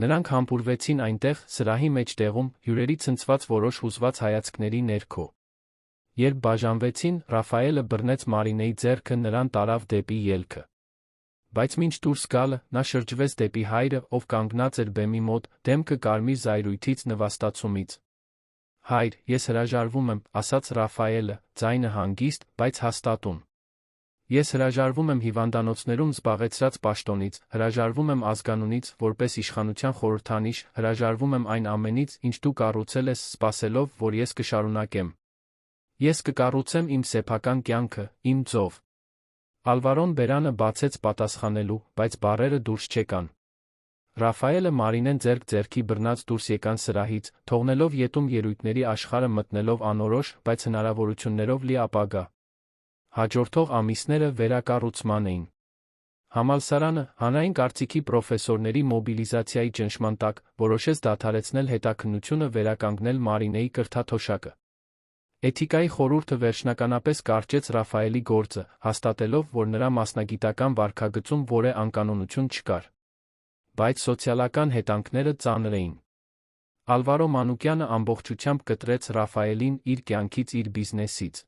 Նրանք համբուրվեցին այնտեղ, սրահի մեջտեղում, հյուրերի ցնցված որոշ հուզված հայացքների ներքո։ Երբ բաժանվեցին, Ռաֆայելը բռնեց Մարինեի ձեռքը, նրան տարավ դեպի ելքը։ Բայց մինչ դուրս գալը, նա շրջվեց դեպի հայրը, ով կանգնած էր բեմի մոտ, դեմքը կարմիր զայրույթից նվաստացումից։ Հայր, ես հրաժարվում եմ, ասաց Ռաֆայելը, ձայնը հանգիստ, բայց հաստատուն։ Ես հրաժարվում եմ հիվանդանոցներում զբաղեցրած պաշտոնից, հրաժարվում եմ ազգանունից, որպես իշխանության խորհրդանիշ, հրաժարվում եմ այն ամենից, ինչ դու կառուցել ես, սպասելով, որ ես կշարունակեմ։ Ես կկառուցեմ իմ սեփական կյանքը, իմ ձով։ Ալվարոն բերանը բացեց պատասխանելու, բայց բառերը դուրս չեկան։ Ռաֆայելը Մարինեն ձեռք ձեռքի բռնած դուրս եկան սրահից, թողնելով ետում ելույթների աշխարհը մտնելով անորոշ, բայց հնարավորություններով լի ապագա։ Հաջորդող ամիսները վերակառուցման էին։ Համալսարանը, հանրային կարծիքի պրոֆեսորների մոբիլիզացիայի ճնշման տակ, որոշեց դադարեցնել հետաքննությունը, վերականգնել Մարինեի կրթաթոշակը։ Էթիկայի խորհուրդը վերջնականապես կարճեց Ռաֆայելի գործը, հաստատելով, որ նրա մասնագիտական վարքագծում որևէ անկանոնություն չկար։ Բայց սոցիալական հետանքները ծանր էին։ Ալվարո Մանուկյանը ամբողջությամբ կտրեց Ռաֆայելին իր կյանքից, իր բիզնեսից։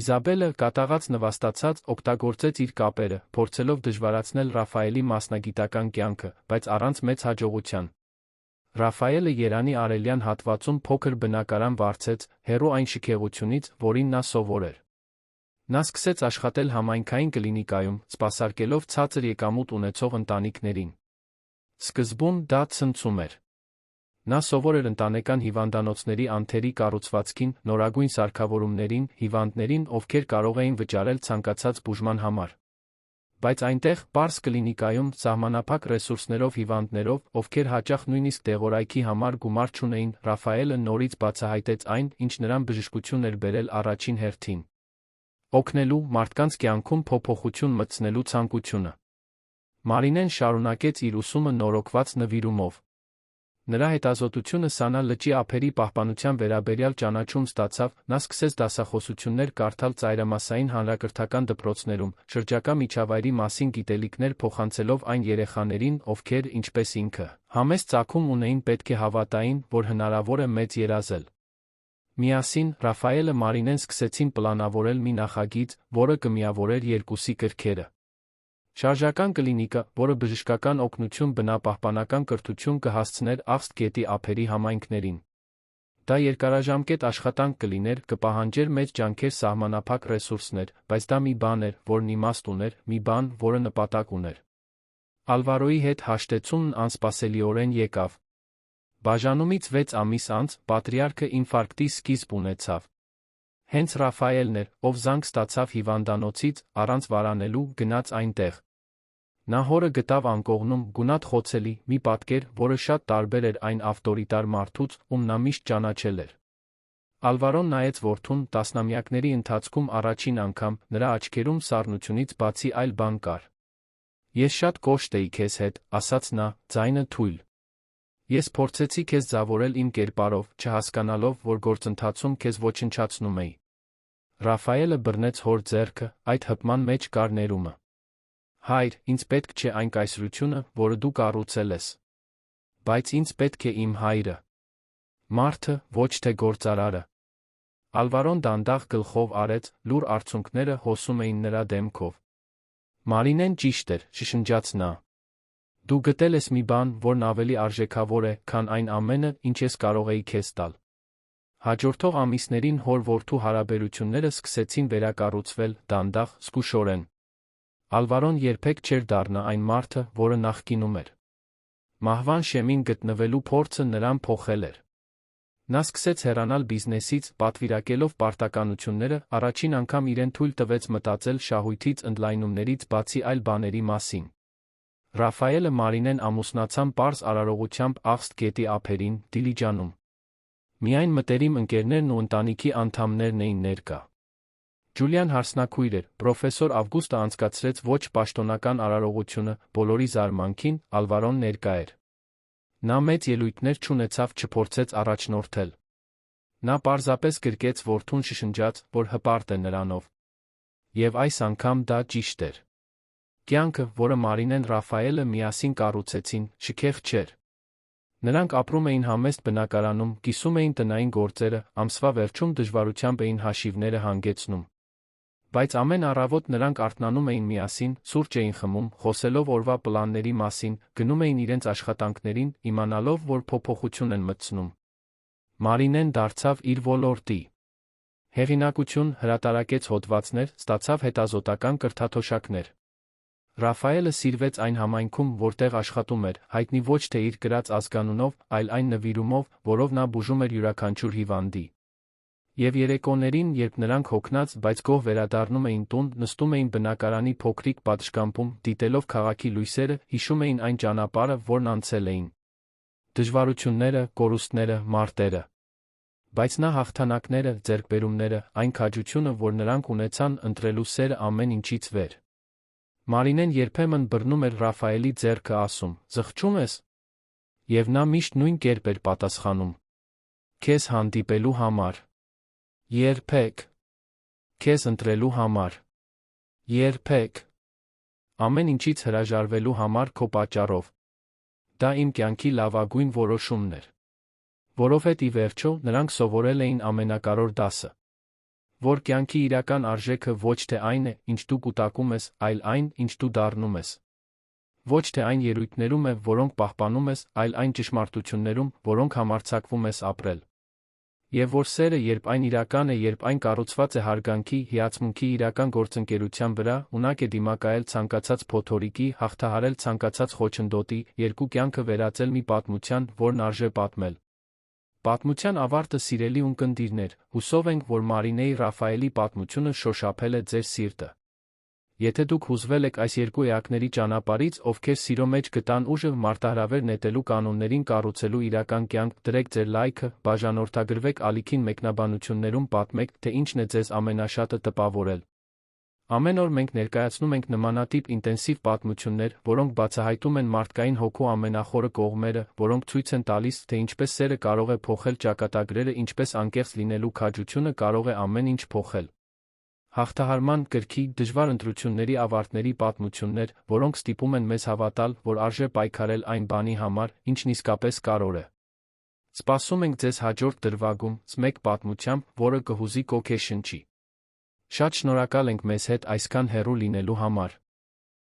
Իզաբելը, կատաղած նվաստացած, օգտագործեց իր կապերը, փորձելով դժվարացնել Ռաֆայելի մասնագիտական կյանքը, բայց առանց մեծ հաջողության։ Ռաֆայելը Երանի արևելյան հատվածում փոքր բնակարան վարձեց, հեռու այն շքեղությունից, որին նա սովոր էր։ Նա սկսեց աշխատել համայնքային կլինիկայում, սպասարկելով ցածր եկամուտ ունեցող ընտանիքներին։ Սկզբում դա ցնցում էր։ Նա սովոր էր ընտանեկան հիվանդանոցների անթերի կառուցվածքին, նորագույն սարքավորումներին, հիվանդներին, ովքեր կարող էին վճարել ցանկացած բուժման համար։ Բայց այնտեղ, պարզ կլինիկայում, սահմանափակ ռեսուրսներով հիվանդներով, ովքեր հաճախ նույնիսկ դեղորայքի համար գումար չունեին, Ռաֆայելը նորից բացահայտեց այն, ինչ նրան բժշկություն էր բերել առաջին հերթին։ Օգնելու, մարդկանց կյանքում փոփոխություն մտցնելու ցանկությունը։ Մարինեն շարունակեց իր ուսումը նորոգված նվիրումով։ Նրա հետազոտությունը Սանա լճի ափերի պահպանության վերաբերյալ ճանաչում ստացավ, նա սկսեց դասախոսություններ կարդալ ծայրամասային հանրակրթական դպրոցներում, շրջակա միջավայրի մասին գիտելիքներ փոխանցելով այն երեխաներին, ովքեր, ինչպես ինքը, համեստ ծագում ունեին, պետք է հավատային, որ հնարավոր է մեծ երազել։ Միասին, Ռաֆայելը Մարինեն սկսեցին պլանավորել մի նախագիծ, որը կմիավորեր երկուսի կրքերը։ Շարժական կլինիկա, որը բժշկական օգնություն բնապահպանական կրթություն կհասցներ Աղստ գետի ափերի համայնքներին։ Դա երկարաժամկետ աշխատանք կլիներ, կպահանջեր մեծ ջանքեր, սահմանափակ ռեսուրսներ, բայց դա մի բան էր, որն իմաստ ուներ, մի բան, որը նպատակ ուներ։ Ալվարոյի հետ հաշտեցումն անսպասելիորեն եկավ։ Բաժանումից 6 ամիս անց, պատրիարքը ինֆարկտի սկիզբ ունեցավ։ Հենց Ռաֆայելն էր, ով զանգ ստացավ հիվանդանոցից, առանց վարանելու, գնաց այնտեղ։ Նա հորը գտավ անկողնում, գունատ խոցելի, մի պատկեր, որը շատ տարբեր էր այն ավտորիտար մարդուց, ում նա միշտ ճանաչել էր։ Ալվարոն նայեց որդուն, տասնամյակների ընթացքում առաջին անգամ, նրա աչքերում սառնությունից բացի այլ բան կար։ Ես շատ կոշտ էի քեզ հետ, ասաց նա, ձայնը թույլ։ Ես փորձեցի քեզ ձավորել իմ կերպարով, չհասկանալով, որ գործընթացում քեզ ոչնչացնում էի։ Ռաֆայելը բռնեց հոր ձեռքը, այդ հպման մեջ կար ներումը։ Հայր, ինձ պետք չէ այն կայսրությունը, որը դու կառուցել ես։ Բայց ինձ պետք է իմ հայրը։ Մարդը, ոչ թե գործարարը։ Ալվարոն դանդաղ գլխով արեց, լուր արցունքները հոսում էին նրա դեմքով։ Մարինեն ճիշտ էր, շշնջաց նա։ Դու գտել ես մի բան, որն ավելի արժեքավոր է, քան այն ամենը, ինչ ես կարող էի քեզ տալ։ Հաջորդող ամիսներին հոր-որդու հարաբերությունները սկսեցին վերակառուցվել, դանդաղ, զգուշորեն։ Ալվարոն երբեք չէր դառնա այն մարդը, որը նախկինում էր։ Մահվան շեմին գտնվելու փորձը նրան փոխել էր։ Նա սկսեց հեռանալ բիզնեսից, պատվիրակելով պարտականությունները, առաջին անգամ իրեն թույլ տվեց մտածել շահույթից, ընդլայնումներից բացի այլ բաների մասին։ Ռաֆայելը Մարինեն ամուսնացան պարզ արարողությամբ Աղստ գետի ափերին, Դիլիջանում։ Միայն մտերիմ ընկերներն ու ընտանիքի անդամներն էին ներկա։ Ջուլիան հարսնաքույր էր, պրոֆեսոր Ավգուստը անցկացրեց ոչ պաշտոնական արարողությունը, բոլորի զարմանքին, Ալվարոն ներկա էր։ Նա մեծ ելույթներ չունեցավ, չփորձեց առաջնորդել։ Նա պարզապես գրկեց որդուն, շշնջաց, որ հպարտ է նրանով։ Եվ այս անգամ դա ճիշտ էր։ Կյանքը, որը Մարինեն Ռաֆայելը միասին կառուցեցին, շքեղ չէր։ Նրանք ապրում էին համեստ բնակարանում, կիսում էին տնային գործերը, ամսվա վերջում դժվարությամբ էին հաշիվները հանգեցնում։ Բայց ամեն առավոտ նրանք արթնանում էին միասին, սուրճ էին խմում, խոսելով օրվա պլանների մասին, գնում էին իրենց աշխատանքներին, իմանալով, որ փոփոխություն են մտցնում։ Մարինեն դարձավ իր ոլորտի հեղինակություն, հրատարակեց հոդվածներ, ստացավ հետազոտական կրթաթոշակներ։ Ռաֆայելը սիրվեց այն համայնքում, որտեղ աշխատում էր, հայտնի ոչ թե իր կրած ազգանունով, այլ այն նվիրումով, որով նա բուժում էր յուրաքանչյուր հիվանդի։ Եվ երեկոներին, երբ նրանք հոգնած, բայց գոհ վերադառնում էին տուն, նստում էին բնակարանի փոքրիկ պատշգամբում, դիտելով քաղաքի լույսերը, հիշում էին այն ճանապարհը, որն անցել էին։ Դժվարությունները, կորուստները, մարտերը։ Բայց նա հաղթանակները, ձեռքբերումները, այն քաջությունը, որ նրանք ունեցան, ընտրելու սերը ամեն ինչից վեր։ Մարինեն երբեմն բռնում էր Ռաֆայելի ձեռքը, ասում. «Զղջում ես»։ Եվ նա միշտ նույն կերպ էր պատասխանում. «Քեզ հանդիպելու համար»։ Երբեք։ «Քեզ ընտրելու համար»։ Երբեք։ Ամեն ինչից հրաժարվելու համար քո պատճառով։ Դա իմ կյանքի լավագույն որոշումն էր։ Որովհետև ի վերջո նրանք սովորել էին ամենակարևոր դասը, որ կյանքի իրական արժեքը ոչ թե այն է, ինչ դու կուտակում ես, այլ այն, ինչ դու դառնում ես։ Ոչ թե այն ելույթներում է, որոնք պահպանում ես, այլ այն ճշմարտություններում, որոնք համարձակվում ես ապրել։ Եվ որ սերը, երբ այն իրական է, երբ այն կառուցված է հարգանքի, հիացմունքի, իրական գործընկերության վրա, ունակ է դիմակայել ցանկացած փոթորիկի, հաղթահարել ցանկացած խոչընդոտի, երկու կյանքը վերածել մի պատմության, որն արժե պատմել։ Պատմության ավարտը, սիրելի ունկնդիրներ, հուսով ենք, որ Մարինեի Ռաֆայելի պատմությունը շոշափել է ձեր սիրտը։ Եթե դուք հուզվել եք այս երկու էակների ճանապարհից, ովքեր սիրո մեջ գտան ուժը, մարտահրավեր նետելու կանոններին կառուցելու իրական կյանք, դրեք ձեր լայքը, բաժանորդագրվեք ալիքին, մեկնաբանություններում պատմեք, թե ինչն է ձեզ ամենաշատը տպավորել։ Ամեն օր մենք ներկայացնում ենք նմանատիպ ինտենսիվ պատմություններ, որոնք բացահայտում են մարդկային հոգու ամենախորը կողմերը, որոնք ցույց են տալիս, թե ինչպես սերը կարող է փոխել ճակատագրերը, ինչպես անկեղծ լինելու քաջությունը կարող է ամեն ինչ փոխել։ Հաղթահարման գրքի դժվար ընտրությունների ավարտների պատմություններ, որոնք ստիպում են մեզ հավատալ, որ արժե պայքարել այն բանի համար, ինչն իսկապես կարևոր է։ Սպասում ենք ձեզ հաջորդ դրվագում, մեկ պատմությամբ, որը կհուզի ոգեշնչի։ Շատ շնորհակալ ենք մեզ հետ այսքան հեռու լինելու համար։